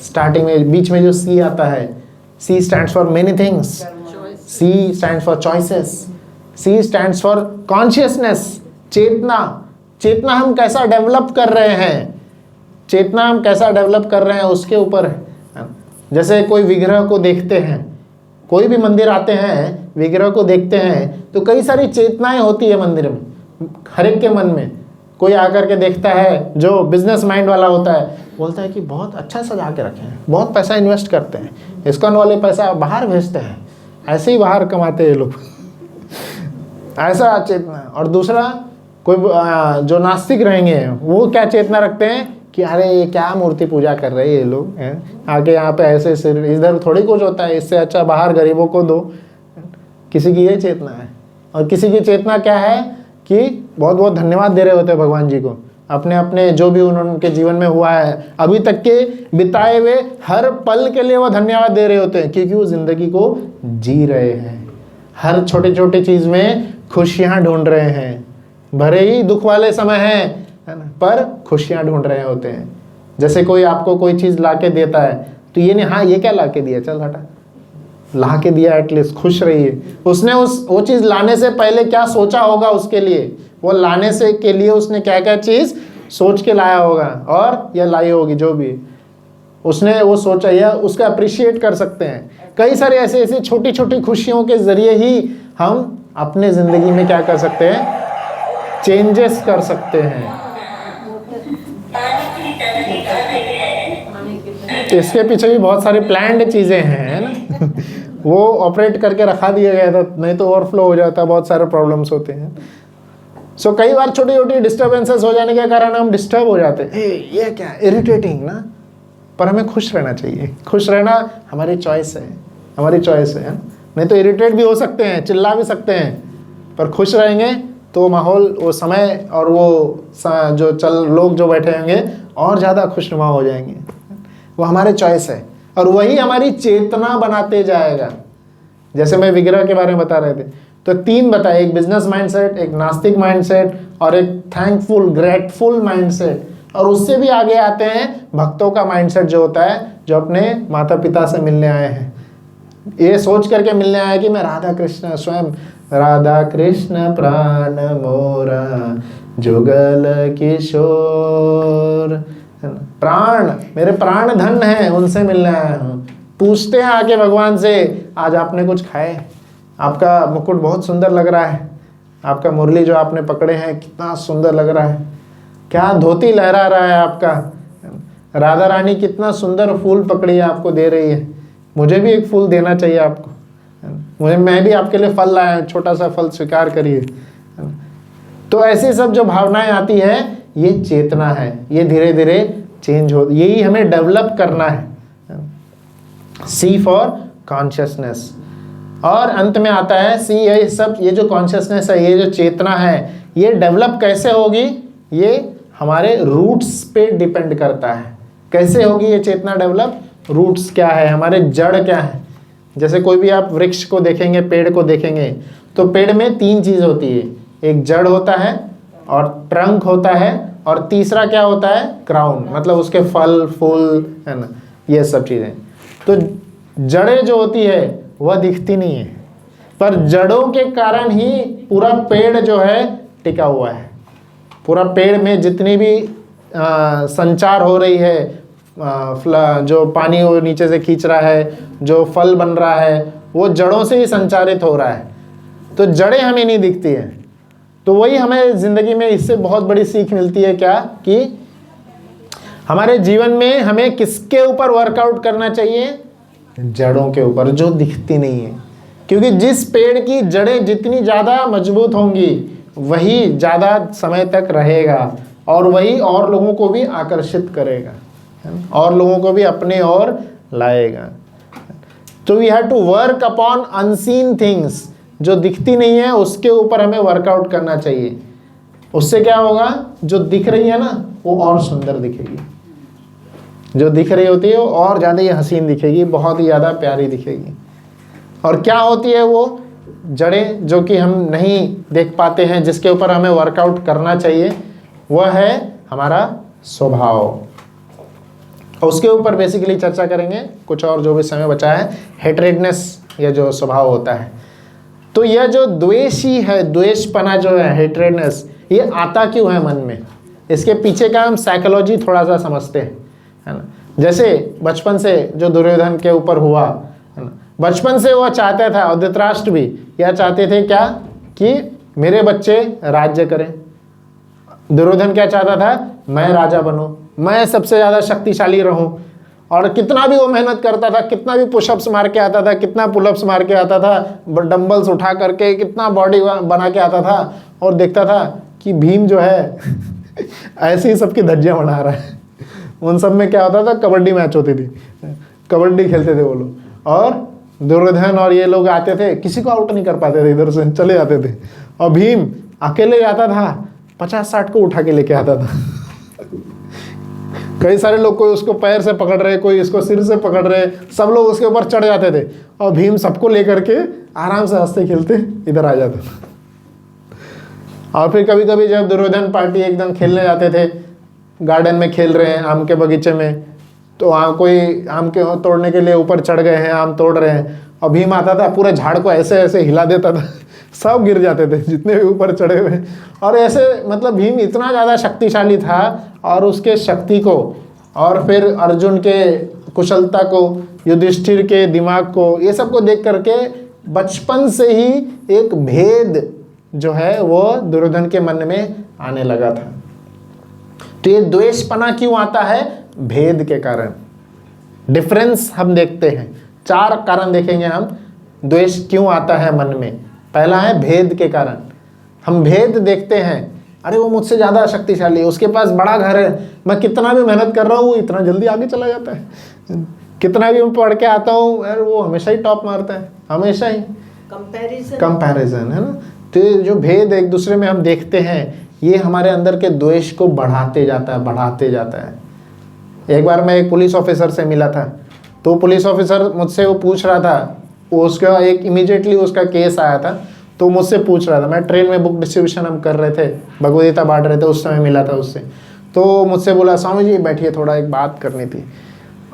स्टार्टिंग में बीच में जो सी आता है, C stands for many things, C stands for choices, C stands for consciousness, चेतना। चेतना हम कैसा डेवलप कर रहे हैं, चेतना हम कैसा डेवलप कर रहे हैं उसके ऊपर है। जैसे कोई विग्रह को देखते हैं, कोई भी मंदिर आते हैं, विग्रह को देखते हैं तो कई सारी चेतनाएं होती है मंदिर में, हर एक के मन में। कोई आकर के देखता है, जो बिजनेस माइंड वाला होता है, बोलता है कि बहुत अच्छा सजा के रखे हैं, बहुत पैसा इन्वेस्ट करते हैं, इस्कॉन वाले पैसा बाहर भेजते हैं, ऐसे ही बाहर कमाते हैं लोग। ऐसा चेतना। और दूसरा कोई जो नास्तिक रहेंगे वो क्या चेतना रखते हैं कि अरे ये क्या मूर्ति पूजा कर रहे हैं ये लोग हैं, आके यहाँ पे ऐसे सिर, इधर थोड़ी कुछ होता है, इससे अच्छा बाहर गरीबों को दो। किसी की ये चेतना है। और किसी की चेतना क्या है कि बहुत बहुत धन्यवाद दे रहे होते हैं भगवान जी को, अपने अपने जो भी उनके जीवन में हुआ है, अभी तक के बिताए हुए हर पल के लिए वो धन्यवाद दे रहे होते हैं, क्योंकि वो जिंदगी को जी रहे हैं, हर छोटे छोटे चीज में खुशियां ढूंढ रहे हैं। भले ही दुख वाले समय है ना, पर खुशियां ढूंढ रहे होते हैं। जैसे कोई आपको कोई चीज ला के देता है तो ये नहीं हाँ ये क्या ला के दिया, चल हटा, ला के दिया, एटलीस्ट खुश रहिए। उसने वो चीज लाने से पहले क्या सोचा होगा उसके लिए, वो लाने से के लिए उसने क्या क्या चीज सोच के लाया होगा, और या लाई होगी, जो भी उसने वो सोचा, या उसका अप्रिशिएट कर सकते हैं। कई सारे ऐसे ऐसे छोटी छोटी खुशियों के जरिए ही हम अपने जिंदगी में क्या कर सकते हैं, चेंजेस कर सकते हैं। इसके पीछे भी बहुत सारी प्लान्ड चीजें हैं, है ना। वो ऑपरेट करके रखा दिया गया था, नहीं तो ओवरफ्लो हो जाता, बहुत सारे प्रॉब्लम्स होते हैं। सो कई बार छोटी छोटी डिस्टर्बेंसेस हो जाने के कारण हम डिस्टर्ब हो जाते हैं, ये क्या इरिटेटिंग ना। पर हमें खुश रहना चाहिए, खुश रहना हमारी चॉइस है, हमारी चॉइस है। नहीं तो इरिटेट भी हो सकते हैं, चिल्ला भी सकते हैं, पर खुश रहेंगे तो माहौल, वो समय और वो जो लोग जो बैठे होंगे और ज़्यादा खुशनुमा हो जाएंगे। वो हमारे चॉइस है, और वही हमारी चेतना बनाते जाएगा। जैसे मैं विग्रह के बारे में बता रहे थे, तो 3 बताए, एक बिजनेस माइंडसेट, एक नास्तिक माइंडसेट, और एक थैंकफुल ग्रेटफुल माइंडसेट। और उससे भी आगे आते हैं भक्तों का माइंडसेट, जो होता है जो अपने माता पिता से मिलने आए हैं, ये सोच करके मिलने आए कि मैं राधा कृष्ण स्वयं, राधा कृष्ण प्राण मोरा जुगल किशोर, प्राण मेरे प्राण धन है, उनसे मिलने आया हूँ। पूछते हैं आके भगवान से, आज आपने कुछ खाए, आपका मुकुट बहुत सुंदर लग रहा है, आपका मुरली जो आपने पकड़े हैं कितना सुंदर लग रहा है, क्या धोती लहरा रहा है आपका, राधा रानी कितना सुंदर फूल पकड़ी है आपको दे रही है, मुझे भी एक फूल देना चाहिए आपको, मैं भी आपके लिए फल लाया, छोटा सा फल स्वीकार करिए। तो ऐसी सब जो भावनाएं आती है, ये चेतना है, ये धीरे धीरे चेंज हो, यही हमें डेवलप करना है। सी फॉर कॉन्शियसनेस। और अंत में आता है सी, ये सब, ये जो कॉन्शियसनेस है, ये जो चेतना है, ये डेवलप कैसे होगी, ये हमारे रूट्स पे डिपेंड करता है। कैसे होगी ये चेतना डेवलप, रूट्स क्या है, हमारे जड़ क्या है। जैसे कोई भी आप वृक्ष को देखेंगे, पेड़ को देखेंगे, तो पेड़ में 3 चीज होती है, एक जड़ होता है, और ट्रंक होता है, और तीसरा क्या होता है, क्राउन, मतलब उसके फल फूल, है ना, ये सब चीजें। तो जड़ें जो होती है वह दिखती नहीं है, पर जड़ों के कारण ही पूरा पेड़ जो है टिका हुआ है। पूरा पेड़ में जितनी भी संचार हो रही है, जो पानी वो नीचे से खींच रहा है, जो फल बन रहा है, वो जड़ों से ही संचारित हो रहा है। तो जड़ें हमें नहीं दिखती है। तो वही हमें जिंदगी में इससे बहुत बड़ी सीख मिलती है, क्या कि हमारे जीवन में हमें किसके ऊपर वर्कआउट करना चाहिए, जड़ों के ऊपर, जो दिखती नहीं है। क्योंकि जिस पेड़ की जड़ें जितनी ज़्यादा मजबूत होंगी वही ज़्यादा समय तक रहेगा और वही और लोगों को भी आकर्षित करेगा, है ना? और लोगों को भी अपने ओर लाएगा। तो we have to work upon unseen things, जो दिखती नहीं है उसके ऊपर हमें वर्कआउट करना चाहिए। उससे क्या होगा, जो दिख रही है ना वो और सुंदर दिखेगी, जो दिख रही होती है वो और ज़्यादा ही हसीन दिखेगी, बहुत ही ज़्यादा प्यारी दिखेगी। और क्या होती है वो जड़ें जो कि हम नहीं देख पाते हैं, जिसके ऊपर हमें वर्कआउट करना चाहिए, वह है हमारा स्वभाव। और उसके ऊपर बेसिकली चर्चा करेंगे कुछ और जो भी समय बचा है, हेट्रेडनेस, यह जो स्वभाव होता है। तो यह जो द्वेषी है, द्वेषपना जो है, हेट्रेडनेस, ये आता क्यों है मन में, इसके पीछे का हम साइकोलॉजी थोड़ा सा समझते हैं, है ना। जैसे बचपन से जो दुर्योधन के ऊपर हुआ, है ना, बचपन से वह चाहता था, और धृतराष्ट्र भी यह चाहते थे क्या, कि मेरे बच्चे राज्य करें। दुर्योधन क्या चाहता था, मैं राजा बनूं, मैं सबसे ज़्यादा शक्तिशाली रहूं। और कितना भी वो मेहनत करता था, कितना भी पुशअप्स मार के आता था, कितना पुलअप्स मार के आता था, डंबल्स उठा करके कितना बॉडी बना के आता था, और देखता था कि भीम जो है ऐसे ही सबकी धज्जियाँ बना रहा है। उन सब में क्या होता था, कबड्डी मैच होती थी, कबड्डी खेलते थे वो लोग, और दुर्योधन और ये लोग आते थे, किसी को आउट नहीं कर पाते थे, इधर से चले जाते थे। और भीम अकेले आता था, 50-60 को उठा के लेके आता था। कई सारे लोग, कोई उसको पैर से पकड़ रहे, कोई इसको सिर से पकड़ रहे, सब लोग उसके ऊपर चढ़ जाते थे, और भीम सबको लेकर के आराम से हंसते खेलते इधर आ जाता था। और फिर कभी कभी जब दुर्योधन पार्टी एकदम खेलने जाते थे, गार्डन में खेल रहे हैं आम के बगीचे में, तो कोई आम के तोड़ने के लिए ऊपर चढ़ गए हैं, आम तोड़ रहे हैं, और भीम आता था, पूरे झाड़ को ऐसे ऐसे हिला देता था, सब गिर जाते थे जितने भी ऊपर चढ़े हुए। और ऐसे मतलब भीम इतना ज़्यादा शक्तिशाली था, और उसके शक्ति को, और फिर अर्जुन के कुशलता को, युधिष्ठिर के दिमाग को, ये सब को देख करके बचपन से ही एक भेद जो है वो दुर्योधन के मन में आने लगा था। तो ये द्वेषपना क्यों आता है, भेद के कारण, डिफरेंस हम देखते हैं। 4 कारण देखेंगे हम, द्वेष क्यों आता है मन में। पहला है भेद के कारण, हम भेद देखते हैं, अरे वो मुझसे ज़्यादा शक्तिशाली है, उसके पास बड़ा घर है, मैं कितना भी मेहनत कर रहा हूँ वो इतना जल्दी आगे चला जाता है, कितना भी मैं पढ़ के आता हूँ यार वो हमेशा ही टॉप मारता है, हमेशा ही कंपैरिजन, है ना। तो जो भेद एक दूसरे में हम देखते हैं, ये हमारे अंदर के द्वेष को बढ़ाते जाता है, बढ़ाते जाता है। एक बार मैं एक पुलिस ऑफिसर से मिला था, तो पुलिस ऑफिसर मुझसे वो पूछ रहा था, वो उसका एक इमीडिएटली उसका केस आया था, तो मुझसे पूछ रहा था, मैं ट्रेन में बुक डिस्ट्रीब्यूशन हम कर रहे थे, भगवद गीता बांट रहे थे, उस समय मिला था उससे। तो मुझसे बोला, स्वामी जी बैठिए, थोड़ा एक बात करनी थी,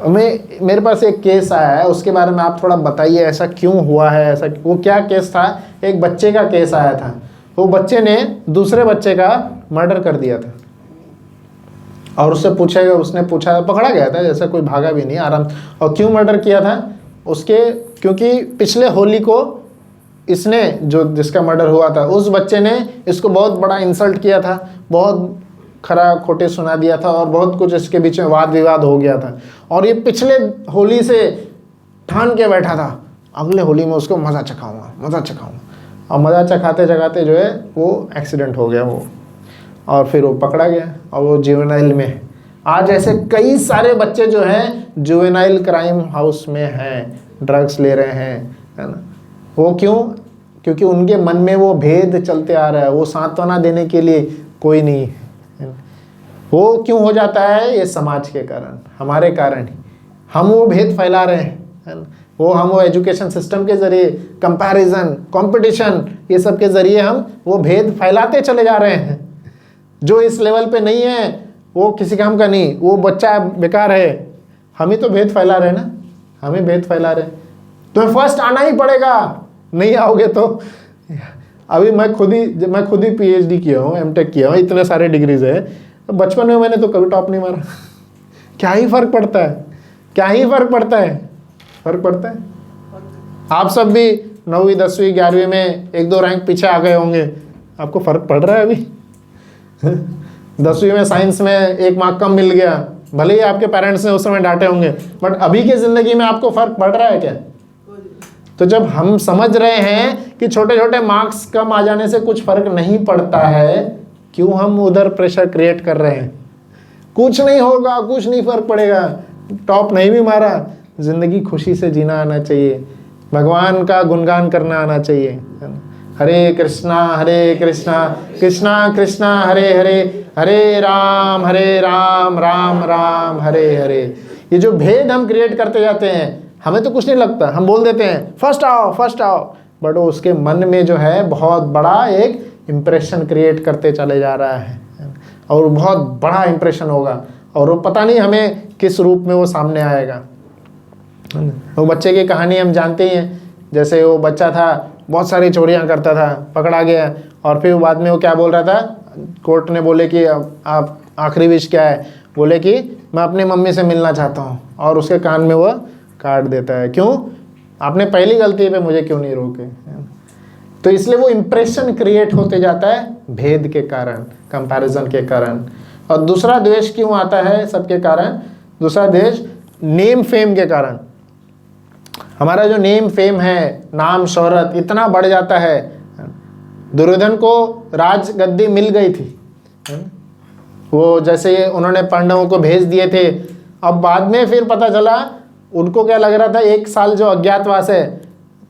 मेरे पास एक केस आया है, उसके बारे में आप थोड़ा बताइए, ऐसा क्यों हुआ है, ऐसा। वो क्या केस था, एक बच्चे का केस आया था, वो बच्चे ने दूसरे बच्चे का मर्डर कर दिया था, और उससे पूछेगा, उसने पूछा, पकड़ा गया था, जैसा कोई भागा भी नहीं, आराम। और क्यों मर्डर किया था उसके, क्योंकि पिछले होली को इसने, जो जिसका मर्डर हुआ था, उस बच्चे ने इसको बहुत बड़ा इंसल्ट किया था, बहुत खरा खोटे सुना दिया था, और बहुत कुछ इसके बीच में वाद विवाद हो गया था। और ये पिछले होली से ठान के बैठा था, अगले होली में उसको मज़ा चखाऊंगा, मज़ा चखाऊंगा। और मज़ा चखाते चखाते जो है वो एक्सीडेंट हो गया वो, और फिर वो पकड़ा गया, और वो जुवेनाइल में है। आज ऐसे कई सारे बच्चे जो हैं जुवेनाइल क्राइम हाउस में हैं, ड्रग्स ले रहे हैं, है ना। वो क्यों, क्योंकि उनके मन में वो भेद चलते आ रहा है, वो सांत्वना देने के लिए कोई नहीं है। वो क्यों हो जाता है, ये समाज के कारण, हमारे कारण ही हम वो भेद फैला रहे हैं, है ना। वो एजुकेशन सिस्टम के ज़रिए, कंपैरिजन, कंपटीशन, ये सब के ज़रिए हम वो भेद फैलाते चले जा रहे हैं। जो इस लेवल पे नहीं है वो किसी काम का नहीं, वो बच्चा बेकार है, हम ही तो भेद फैला रहे हैं ना, हमें भेद फैला रहे हैं। तुम्हें फर्स्ट आना ही पड़ेगा, नहीं आओगे तो। अभी मैं खुद ही PhD किया हूँ, M.Tech किया हूँ, इतने सारे डिग्रीज है, बचपन में मैंने तो कभी टॉप नहीं मारा। क्या ही फर्क पड़ता है, क्या ही फर्क पड़ता है, फर्क पड़ता है। आप सब भी 9वीं 10वीं 11वीं में 1-2 रैंक पीछे आ गए होंगे, आपको फर्क पड़ रहा है अभी। 10वीं में साइंस में 1 मार्क कम मिल गया, भले ही आपके पेरेंट्स ने उस समय डांटे होंगे, बट अभी की ज़िंदगी में आपको फ़र्क पड़ रहा है क्या? तो जब हम समझ रहे हैं कि छोटे छोटे मार्क्स कम आ जाने से कुछ फर्क नहीं पड़ता है, क्यों हम उधर प्रेशर क्रिएट कर रहे हैं? कुछ नहीं होगा, कुछ नहीं फर्क पड़ेगा, टॉप नहीं भी मारा, जिंदगी खुशी से जीना आना चाहिए, भगवान का गुणगान करना आना चाहिए, है ना? हरे कृष्णा कृष्णा कृष्णा हरे हरे, हरे राम राम राम हरे हरे। ये जो भेद हम क्रिएट करते जाते हैं, हमें तो कुछ नहीं लगता, हम बोल देते हैं फर्स्ट आओ, बट उसके मन में जो है बहुत बड़ा एक इम्प्रेशन क्रिएट करते चले जा रहा है, और बहुत बड़ा इम्प्रेशन होगा, और वो पता नहीं हमें किस रूप में वो सामने आएगा। वो बच्चे की कहानी हम जानते ही हैं, जैसे वो बच्चा था, बहुत सारी चोरियां करता था, पकड़ा गया, और फिर बाद में वो क्या बोल रहा था, कोर्ट ने बोले कि आप आखिरी विश क्या है, बोले कि मैं अपनी मम्मी से मिलना चाहता हूँ, और उसके कान में वो काट देता है, क्यों? आपने पहली गलती पे मुझे क्यों नहीं रोके? तो इसलिए वो इम्प्रेशन क्रिएट होते जाता है भेद के कारण, कंपैरिजन के कारण। और दूसरा द्वेष क्यों आता है सबके कारण? दूसरा द्वेष नेम फेम के कारण। हमारा जो नेम फेम है, नाम शोहरत इतना बढ़ जाता है। दुर्योधन को राज गद्दी मिल गई थी, वो जैसे उन्होंने पांडवों को भेज दिए थे, अब बाद में फिर पता चला, उनको क्या लग रहा था, 1 साल जो अज्ञातवास है,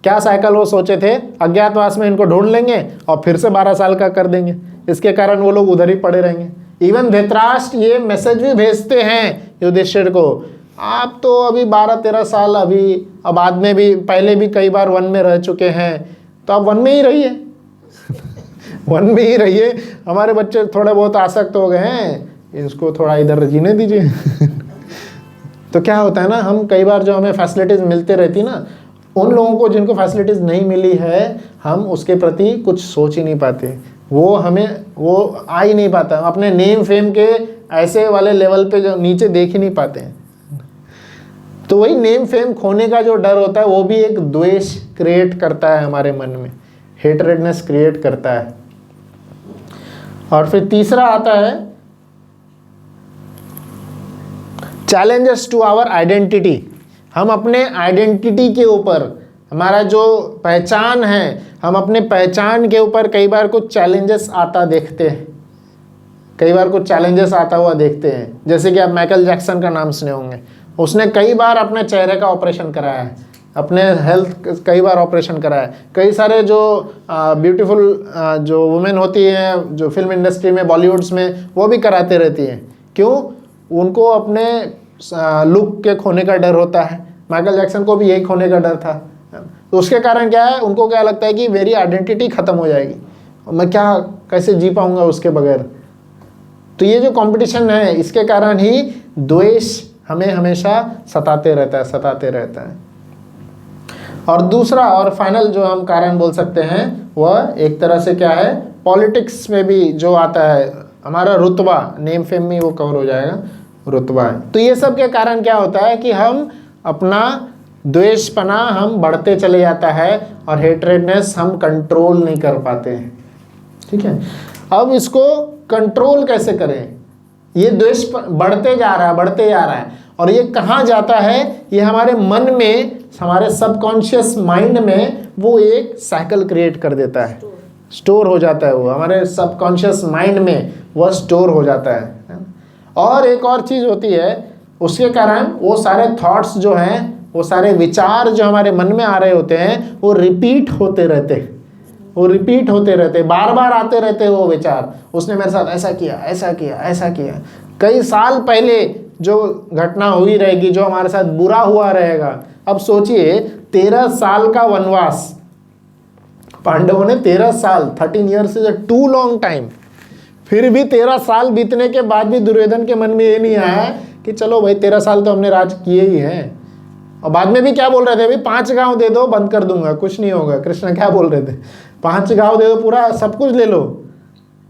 क्या साइकिल वो सोचे थे, अज्ञातवास में इनको ढूंढ लेंगे और फिर से 12 साल का कर देंगे, इसके कारण वो लोग उधर ही पड़े रहेंगे। इवन धृतराष्ट्र ये मैसेज भी भेजते हैं युधिष्ठिर को, आप तो अभी 12-13 साल अभी, अब बाद में भी, पहले भी कई बार वन में रह चुके हैं, तो आप वन में ही रहिए वन में ही रहिए, हमारे बच्चे थोड़े बहुत आसक्त हो गए हैं, इसको थोड़ा इधर जीने दीजिए तो क्या होता है ना, हम कई बार जो हमें फैसिलिटीज़ मिलते रहती ना, उन लोगों को जिनको फैसिलिटीज़ नहीं मिली है, हम उसके प्रति कुछ सोच ही नहीं पाते, वो हमें वो आ ही नहीं पाता, अपने नेम फेम के ऐसे वाले लेवल पे जो नीचे देख ही नहीं पाते हैं। तो वही नेम फेम खोने का जो डर होता है, वो भी एक द्वेष क्रिएट करता है हमारे मन में, हेटरेडनेस क्रिएट करता है। और फिर तीसरा आता है चैलेंजेस टू आवर आइडेंटिटी। हम अपने आइडेंटिटी के ऊपर, हमारा जो पहचान है, हम अपने पहचान के ऊपर कई बार कुछ चैलेंजेस आता देखते हैं, कई बार कुछ चैलेंजेस आता हुआ देखते हैं। जैसे कि आप माइकल जैक्सन का नाम सुने होंगे, उसने कई बार अपने चेहरे का ऑपरेशन कराया है, अपने हेल्थ कई बार ऑपरेशन कराया है। कई सारे जो ब्यूटीफुल जो वुमेन होती हैं, जो फिल्म इंडस्ट्री में, बॉलीवुड्स में, वो भी कराते रहती हैं। क्यों? उनको अपने लुक के खोने का डर होता है। माइकल जैक्सन को भी यही खोने का डर था। तो उसके कारण क्या है, उनको क्या लगता है कि मेरी आइडेंटिटी ख़त्म हो जाएगी, मैं क्या कैसे जी पाऊँगा उसके बगैर। तो ये जो कंपटीशन है, इसके कारण ही द्वेष हमें हमेशा सताते रहता है। और दूसरा और फाइनल जो हम कारण बोल सकते हैं, वह एक तरह से क्या है, पॉलिटिक्स में भी जो आता है, हमारा रुतबा, नेम फेम में वो कवर हो जाएगा, रुतबा है। तो ये सब के कारण क्या होता है कि हम अपना द्वेषपना हम बढ़ते चले जाता है, और हेट्रेडनेस हम कंट्रोल नहीं कर पाते हैं। ठीक है, अब इसको कंट्रोल कैसे करें? ये द्वेष बढ़ते जा रहा है, और ये कहाँ जाता है? ये हमारे मन में, हमारे सबकॉन्शियस माइंड में वो एक साइकिल क्रिएट कर देता है, स्टोर हो जाता है, वो हमारे सबकॉन्शियस माइंड में वह स्टोर हो जाता है। और एक और चीज़ होती है, उसके कारण वो सारे थॉट्स जो हैं, वो सारे विचार जो हमारे मन में आ रहे होते हैं, वो रिपीट होते रहते, बार बार आते रहते वो विचार। उसने मेरे साथ ऐसा किया। कई साल पहले जो घटना हुई रहेगी, जो हमारे साथ बुरा हुआ रहेगा। अब सोचिए, 13 साल का वनवास, पांडवों ने 13 साल, 13 years is a too long time. फिर भी 13 साल बीतने के बाद भी दुर्योधन के मन में ये नहीं आया कि चलो भाई 13 साल तो हमने राज किए ही हैं। और बाद में भी क्या बोल रहे थे, भाई 5 गांव दे दो, बंद कर दूंगा, कुछ नहीं होगा। कृष्ण क्या बोल रहे थे, 5 गांव दे दो, पूरा सब कुछ ले लो।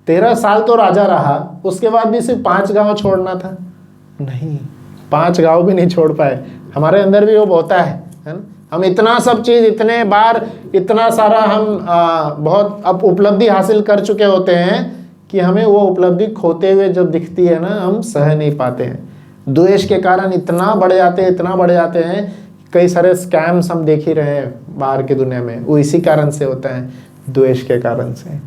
13 साल तो राजा रहा, उसके बाद भी सिर्फ 5 गांव छोड़ना था, नहीं, 5 गांव भी नहीं छोड़ पाए। हमारे अंदर भी वो होता है ना, हम इतना सब चीज़, इतने बार, इतना सारा हम बहुत अब उपलब्धि हासिल कर चुके होते हैं कि हमें वो उपलब्धि खोते हुए जब दिखती है ना, हम सह नहीं पाते हैं। द्वेष के कारण इतना बढ़ जाते हैं, कई सारे स्कैम्स हम देख ही रहे हैं बाहर की दुनिया में, वो इसी कारण से होता है, द्वेष के कारण से।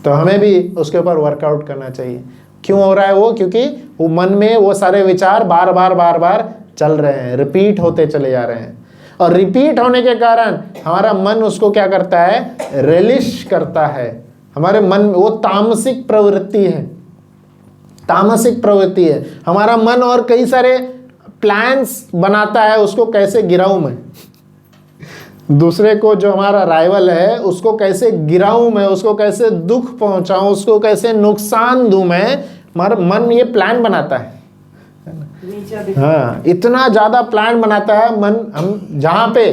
तो हमें भी उसके ऊपर वर्कआउट करना चाहिए। क्यों हो रहा है वो? क्योंकि वो मन में वो सारे विचार बार बार चल रहे हैं, रिपीट होते चले जा रहे हैं, और रिपीट होने के कारण हमारा मन उसको क्या करता है? रिलिश करता है। हमारे मन में वो तामसिक प्रवृत्ति है, तामसिक प्रवृत्ति है हमारा मन, और कई सारे प्लान्स बनाता है उसको कैसे गिराऊं मैं, दूसरे को जो हमारा राइवल है उसको कैसे गिराऊं मैं, उसको कैसे दुख पहुंचाऊं, उसको कैसे नुकसान दूं मैं। हमारा मन ये प्लान बनाता है, हाँ, इतना ज़्यादा प्लान बनाता है मन। हम जहाँ पे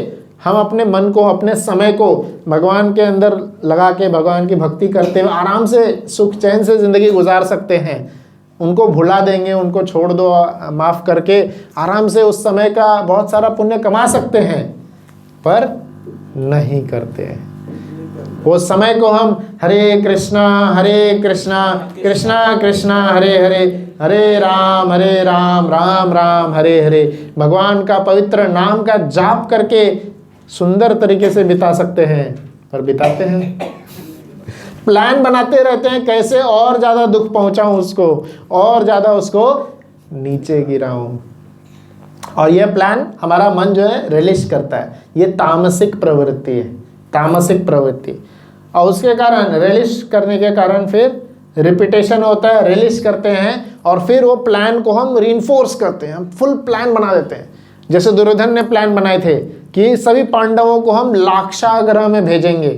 हम अपने मन को, अपने समय को भगवान के अंदर लगा के भगवान की भक्ति करते हुए आराम से सुख चैन से ज़िंदगी गुजार सकते हैं, उनको भुला देंगे, उनको छोड़ दो, माफ़ करके आराम से उस समय का बहुत सारा पुण्य कमा सकते हैं, पर नहीं करते हैं। वो समय को हम हरे कृष्णा कृष्णा कृष्णा हरे हरे, हरे राम राम राम हरे हरे, भगवान का पवित्र नाम का जाप करके सुंदर तरीके से बिता सकते हैं, पर बिताते हैं प्लान बनाते रहते हैं कैसे और ज़्यादा दुख पहुंचाऊं उसको, और ज़्यादा उसको नीचे गिराऊं। और यह प्लान हमारा मन जो है रिलिश करता है। ये तामसिक प्रवृत्ति है, तामसिक प्रवृत्ति। और उसके कारण, रिलिश करने के कारण फिर रिपीटेशन होता है, रिलिश करते हैं, और फिर वो प्लान को हम रीइंफोर्स करते हैं, हम फुल प्लान बना देते हैं। जैसे दुर्योधन ने प्लान बनाए थे कि सभी पांडवों को हम लाक्षागृह में भेजेंगे,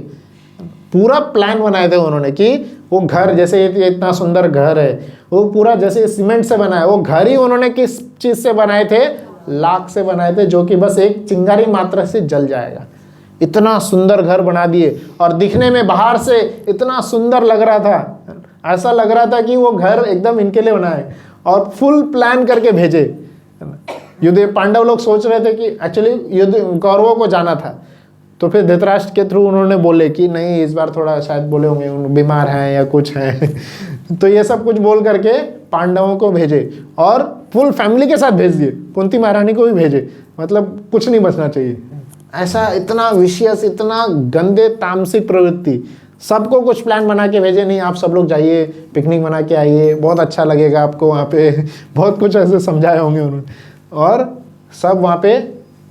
पूरा प्लान बनाए थे उन्होंने कि वो घर, जैसे ये इतना सुंदर घर है, वो पूरा जैसे सीमेंट से बना है, वो घर ही उन्होंने किस चीज़ से बनाए थे? लाख से बनाए थे, जो कि बस एक चिंगारी मात्रा से जल जाएगा। इतना सुंदर घर बना दिए, और दिखने में बाहर से इतना सुंदर लग रहा था, ऐसा लग रहा था कि वो घर एकदम इनके लिए बना है, और फुल प्लान करके भेजे। युद्ध पांडव लोग सोच रहे थे कि एक्चुअली युद्ध कौरवों को जाना था, तो फिर धृतराष्ट्र के थ्रू उन्होंने बोले कि नहीं, इस बार थोड़ा शायद बोले होंगे बीमार हैं या कुछ हैं तो ये सब कुछ बोल करके पांडवों को भेजे, और फुल फैमिली के साथ भेज दिए, कुंती महारानी को भी भेजे, मतलब कुछ नहीं बचना चाहिए। ऐसा इतना विशियस, इतना गंदे तामसिक प्रवृत्ति, सबको कुछ प्लान बना के भेजे, नहीं आप सब लोग जाइए, पिकनिक बना के आइए, बहुत अच्छा लगेगा आपको वहाँ पे बहुत कुछ ऐसे समझाए होंगे उन्होंने, और सब वहाँ पे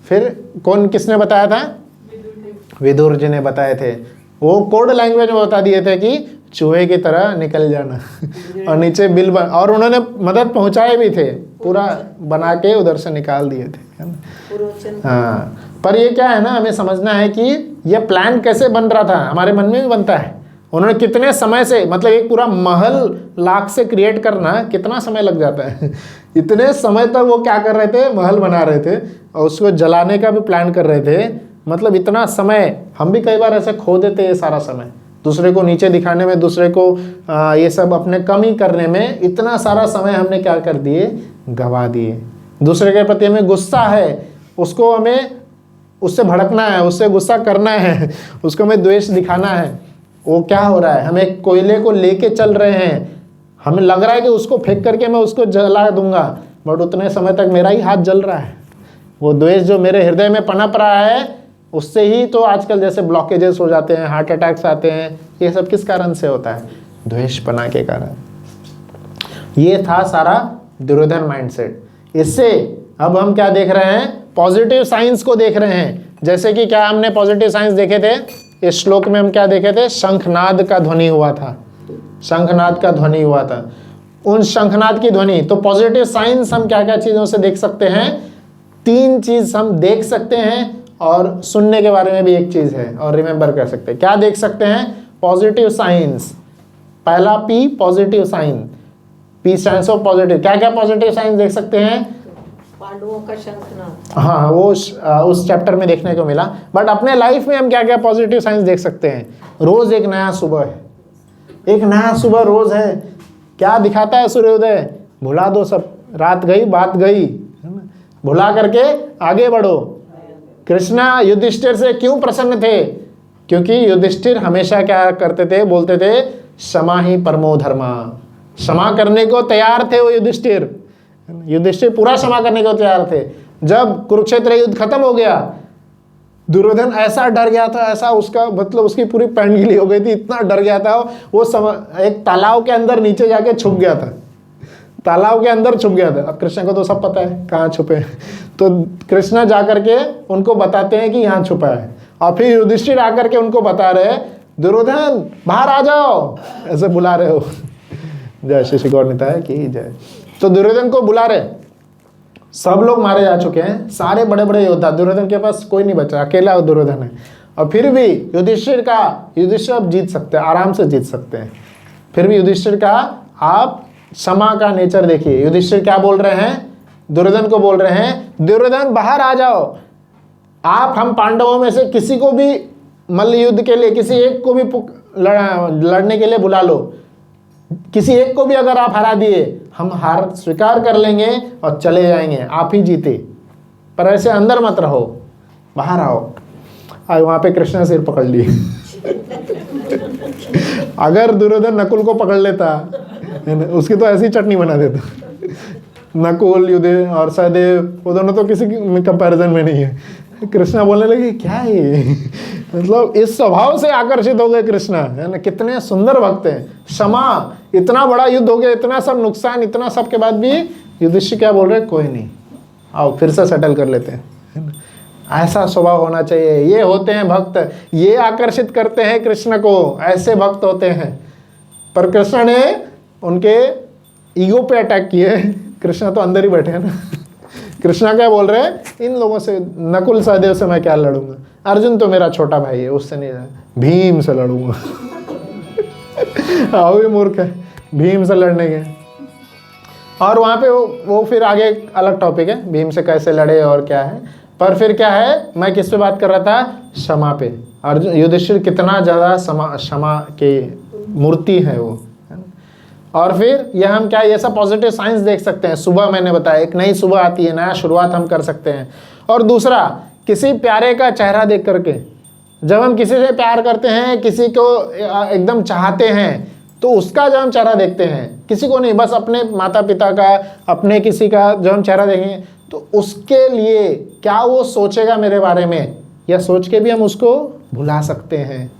फिर किसने बताया था? विदुर जी ने बताए थे। वो कोड लैंग्वेज में बता दिए थे कि चूहे की तरह निकल जाना और नीचे बिल और उन्होंने मदद पहुंचाए भी थे, पूरा बना के उधर से निकाल दिए थे, है ना। हाँ, पर ये क्या है ना, हमें समझना है कि ये प्लान कैसे बन रहा था, हमारे मन में भी बनता है। उन्होंने कितने समय से, मतलब एक पूरा महल लाख से क्रिएट करना कितना समय लग जाता है इतने समय तक वो क्या कर रहे थे? महल बना रहे थे, और उसको जलाने का भी प्लान कर रहे थे। मतलब इतना समय हम भी कई बार ऐसे खो देते हैं, सारा समय दूसरे को नीचे दिखाने में, दूसरे को ये सब अपने कमी करने में, इतना सारा समय हमने क्या कर दिए? गवा दिए। दूसरे के प्रति हमें गुस्सा है, उसको हमें उससे भड़कना है, उससे गुस्सा करना है, उसको हमें द्वेष दिखाना है। वो क्या हो रहा है? हम एक कोयले को लेके चल रहे हैं, हमें लग रहा है कि उसको फेंक करके मैं उसको जला दूंगा, बट उतने समय तक मेरा ही हाथ जल रहा है। वो द्वेष जो मेरे हृदय में पनप रहा है, उससे ही तो आजकल जैसे ब्लॉकेजेस हो जाते हैं, हार्ट अटैक्स आते हैं। ये सब किस कारण से होता है? द्वेषपना के कारण। ये था सारा दुर्योधन माइंडसेट। इससे अब हम क्या देख रहे हैं? पॉजिटिव साइंस को देख रहे हैं। जैसे कि क्या हमने पॉजिटिव साइंस देखे थे? इस श्लोक में हम क्या देखे थे? शंखनाद का ध्वनि हुआ था, शंखनाद का ध्वनि हुआ था। उन शंखनाद की ध्वनि, तो पॉजिटिव साइंस हम क्या क्या चीज़ों से देख सकते हैं? 3 चीज़ हम देख सकते हैं, और सुनने के बारे में भी एक चीज़ है, और रिमेंबर कर सकते हैं। क्या देख सकते हैं? Positive science. पहला P, positive sign. P stands for positive. क्या क्या पॉजिटिव साइंस देख सकते हैं? पांडवों का शंखनाद, हाँ, वो उस चैप्टर में देखने को मिला। बट अपने लाइफ में हम क्या क्या पॉजिटिव साइंस देख सकते हैं? रोज एक नया सुबह है, एक नया सुबह रोज है। क्या दिखाता है सूर्योदय? भुला दो सब, रात गई बात गई, है ना, भुला करके आगे बढ़ो। कृष्णा युधिष्ठिर से क्यों प्रसन्न थे? क्योंकि युधिष्ठिर हमेशा क्या करते थे? बोलते थे क्षमा ही परमो धर्मा। क्षमा करने को तैयार थे वो युधिष्ठिर। युधिष्ठिर पूरा क्षमा करने को तैयार थे। जब कुरुक्षेत्र युद्ध खत्म हो गया, दुर्योधन ऐसा डर गया था, ऐसा उसका मतलब उसकी पूरी पैंट गीली हो गई थी, इतना डर गया था वो एक तालाब के अंदर नीचे जाके छुप गया था, तालाब के अंदर छुप गया था। अब कृष्ण को तो सब पता है कहाँ छुपे हैं, तो कृष्ण जा करके उनको बताते हैं कि यहाँ छुपा है, और फिर युधिष्ठिर आकर के उनको बता रहे, दुर्योधन बाहर आ जाओ, ऐसे बुला रहे हो। जय श्री श्री गौर निताय की जय। तो दुर्योधन को बुला रहे, सब लोग मारे जा चुके हैं, सारे बड़े बड़े योद्धा, दुर्योधन के पास कोई नहीं बचा, अकेला दुर्योधन है। और फिर भी युधिष्ठिर अब जीत सकते हैं, आराम से जीत सकते हैं। फिर भी युधिष्ठिर का आप क्षमा का नेचर देखिए। युधिष्ठिर क्या बोल रहे हैं, दुर्योधन को बोल रहे हैं, दुर्योधन बाहर आ जाओ, आप हम पांडवों में से किसी को भी मल्ल युद्ध के लिए किसी एक को भी लड़ने के लिए बुला लो, किसी एक को भी अगर आप हरा दिए हम हार स्वीकार कर लेंगे और चले जाएंगे, आप ही जीते, पर ऐसे अंदर मत रहो, बाहर आओ। आज वहां पे कृष्ण सिर पकड़ लिए। अगर दुर्योधन नकुल को पकड़ लेता, उसकी तो ऐसी चटनी बना देता। नकुल, युधिष्ठिर और सहदेव, वो दोनों तो किसी कंपैरिजन में नहीं है। कृष्णा बोलने लगे क्या ये, मतलब इस स्वभाव से आकर्षित हो गए कृष्णा, है ना। कितने सुंदर भक्त हैं। क्षमा, इतना बड़ा युद्ध हो गया, इतना सब नुकसान, इतना सब के बाद भी युधिष्ठिर क्या बोल रहे, कोई नहीं, आओ फिर से सेटल कर लेते हैं, है ना। ऐसा स्वभाव होना चाहिए। ये होते हैं भक्त, ये आकर्षित करते हैं कृष्ण को, ऐसे भक्त होते हैं। पर कृष्ण ने उनके ईगो पे अटैक किए। कृष्ण तो अंदर ही बैठे हैं ना। कृष्णा क्या बोल रहे हैं, इन लोगों से, नकुल सहदेव से मैं क्या लड़ूंगा, अर्जुन तो मेरा छोटा भाई है, उससे नहीं, भीम से लड़ूंगा। आओ भी मूर्ख है, भीम से लड़ने के। और वहां पे वो फिर आगे अलग टॉपिक है, भीम से कैसे लड़े और क्या है। पर फिर क्या है, मैं किस पे बात कर रहा था, क्षमा पे। अर्जुन, युधिष्ठिर कितना ज्यादा क्षमा की मूर्ति है वो, है ना। और फिर यह हम क्या, ये सब पॉजिटिव साइंस देख सकते हैं। सुबह मैंने बताया, एक नई सुबह आती है, नया शुरुआत हम कर सकते हैं। और दूसरा, किसी प्यारे का चेहरा देख करके, जब हम किसी से प्यार करते हैं, किसी को एकदम चाहते हैं, तो उसका जब हम चेहरा देखते हैं, किसी को नहीं, बस अपने माता पिता का, अपने किसी का जब हम चेहरा देखेंगे, तो उसके लिए क्या वो सोचेगा मेरे बारे में, या सोच के भी हम उसको भुला सकते हैं,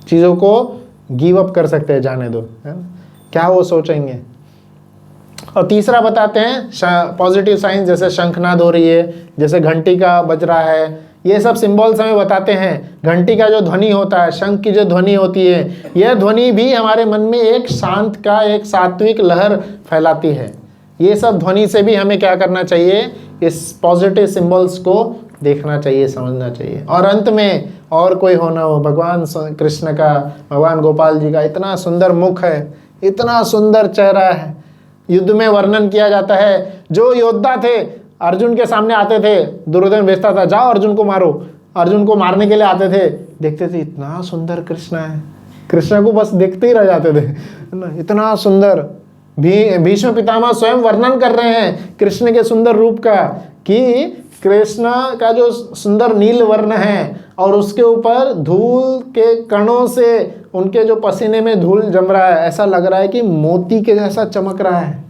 चीज़ों को गिव अप कर सकते हैं, जाने दो, है ना, क्या वो सोचेंगे। और तीसरा बताते हैं पॉजिटिव साइंस, जैसे शंखनाद हो रही है, जैसे घंटी का बज रहा है, ये सब सिंबल्स हमें बताते हैं। घंटी का जो ध्वनि होता है, शंख की जो ध्वनि होती है, यह ध्वनि भी हमारे मन में एक शांत का, एक सात्विक लहर फैलाती है। ये सब ध्वनि से भी हमें क्या करना चाहिए, इस पॉजिटिव सिंबल्स को देखना चाहिए, समझना चाहिए। और अंत में, और कोई हो ना हो, भगवान कृष्ण का, भगवान गोपाल जी का इतना सुंदर मुख है, इतना सुंदर चेहरा है। युद्ध में वर्णन किया जाता है, जो योद्धा थे अर्जुन के सामने आते थे, दुर्योधन भेजता था, जाओ अर्जुन को मारो, अर्जुन को मारने के लिए आते थे, देखते थे इतना सुंदर कृष्ण है, कृष्ण को बस देखते ही रह जाते थे, ना, इतना सुंदर। भीष्म पितामह स्वयं वर्णन कर रहे हैं कृष्ण के सुंदर रूप का, कि कृष्ण का जो सुंदर नील वर्ण है, और उसके ऊपर धूल के कणों से उनके जो पसीने में धूल जम रहा है, ऐसा लग रहा है कि मोती के जैसा चमक रहा है,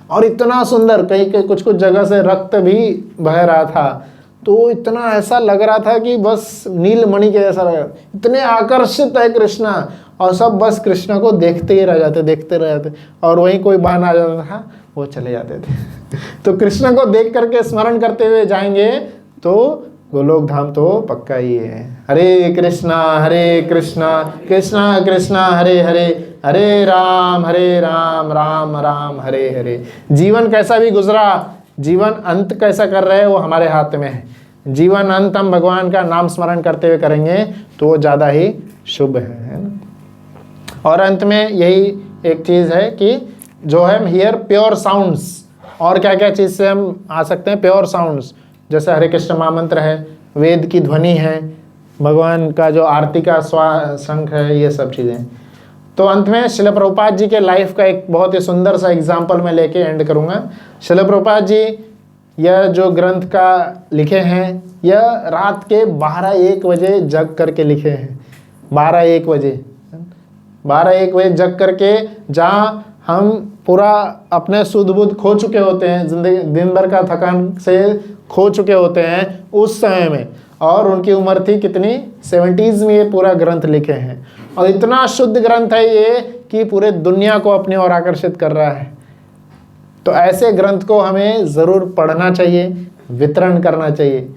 और इतना सुंदर, कहीं कुछ कुछ जगह से रक्त भी बह रहा था, तो इतना ऐसा लग रहा था कि बस नीलमणि के जैसा लग रहा, इतने आकर्षित है कृष्णा, और सब बस कृष्णा को देखते ही रह जाते, देखते रह जाते, और वहीं कोई बहाना आ जाता था, वो चले जाते थे। तो कृष्ण को देख करके स्मरण करते हुए जाएंगे तो गोलोक धाम तो पक्का ही है। हरे कृष्णा कृष्णा कृष्णा हरे हरे, हरे राम राम राम हरे हरे। जीवन कैसा भी गुजरा, जीवन अंत कैसा कर रहे हैं, वो हमारे हाथ में है। जीवन अंत हम भगवान का नाम स्मरण करते हुए करेंगे तो वो ज़्यादा ही शुभ है ना। और अंत में यही एक चीज़ है कि जो है हियर प्योर साउंड्स, और क्या क्या चीज़ से हम आ सकते हैं, प्योर साउंड्स, जैसे हरे कृष्ण महामंत्र है, वेद की ध्वनि है, भगवान का जो आरती का शंख है, ये सब चीज़ें। तो अंत में श्रील प्रभुपाद जी के लाइफ का एक बहुत ही सुंदर सा एग्जाम्पल मैं लेके एंड करूँगा। श्रील प्रभुपाद जी यह जो ग्रंथ का लिखे हैं, यह रात के 12-1 बजे जग करके लिखे हैं। 12-1 बजे जग करके, जहाँ हम पूरा अपने सुध बुध खो चुके होते हैं, जिंदगी दिन भर का थकान से खो चुके होते हैं उस समय में, और उनकी उम्र थी कितनी, 70s में ये पूरा ग्रंथ लिखे हैं। और इतना शुद्ध ग्रंथ है ये कि पूरे दुनिया को अपनी ओर आकर्षित कर रहा है। तो ऐसे ग्रंथ को हमें ज़रूर पढ़ना चाहिए, वितरण करना चाहिए।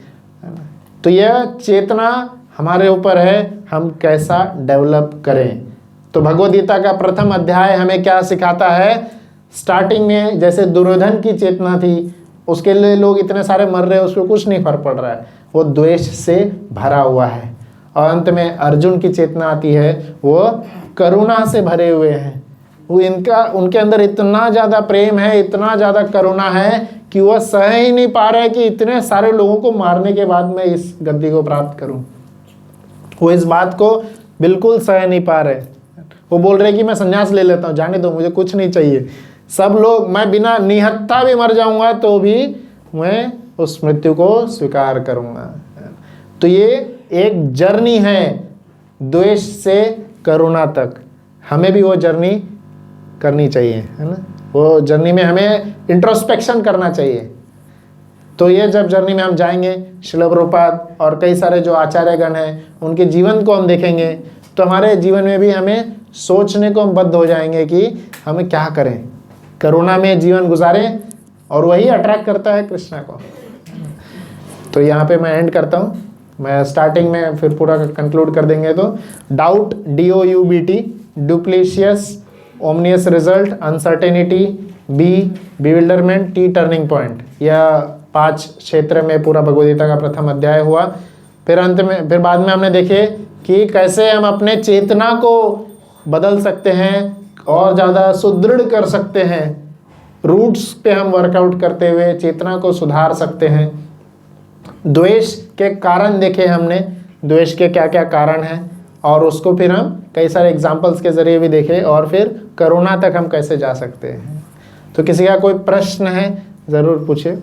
तो यह चेतना हमारे ऊपर है, हम कैसा डेवलप करें। तो भगवद गीता का प्रथम अध्याय हमें क्या सिखाता है। स्टार्टिंग में जैसे दुर्योधन की चेतना थी, उसके लिए लोग इतने सारे मर रहे हैं, उसको कुछ नहीं फर्क पड़ रहा है, वो द्वेष से भरा हुआ है। और अंत में अर्जुन की चेतना आती है, वो करुणा से भरे हुए हैं। वो उनके अंदर इतना ज़्यादा प्रेम है, इतना ज़्यादा करुणा है कि वह सह ही नहीं पा रहे कि इतने सारे लोगों को मारने के बाद मैं इस गद्दी को प्राप्त करूं। वो इस बात को बिल्कुल सह नहीं पा रहे। वो बोल रहे कि मैं संन्यास ले लेता हूँ, जाने दो, मुझे कुछ नहीं चाहिए। सब लोग, मैं बिना निहत्था भी मर जाऊंगा तो भी मैं उस मृत्यु को स्वीकार करूंगा। तो ये एक जर्नी है द्वेष से करुणा तक, हमें भी वो जर्नी करनी चाहिए, है ना। वो जर्नी में हमें इंट्रोस्पेक्शन करना चाहिए। तो ये जब जर्नी में हम जाएंगे, श्रील प्रभुपाद और कई सारे जो आचार्यगण हैं उनके जीवन को हम देखेंगे, तो हमारे जीवन में भी हमें सोचने को हम बद्ध हो जाएंगे कि हमें क्या करें, करुणा में जीवन गुजारें, और वही अट्रैक्ट करता है कृष्णा को। तो यहाँ पे मैं एंड करता हूँ, मैं स्टार्टिंग में फिर पूरा कंक्लूड कर देंगे। तो doubt, DOUBT, duplicitous, ominous result, uncertainty, B bewilderment, T turning point. यह 5 क्षेत्र में पूरा भगवद गीता का प्रथम अध्याय हुआ। फिर अंत में, फिर बाद में हमने देखे कि कैसे हम अपने चेतना को बदल सकते हैं और ज़्यादा सुदृढ़ कर सकते हैं। रूट्स पे हम वर्कआउट करते हुए चेतना को सुधार सकते हैं। द्वेष के कारण देखे हमने, द्वेष के क्या क्या कारण हैं, और उसको फिर हम कई सारे एग्जाम्पल्स के ज़रिए भी देखे, और फिर करुणा तक हम कैसे जा सकते हैं। तो किसी का कोई प्रश्न है ज़रूर पूछे।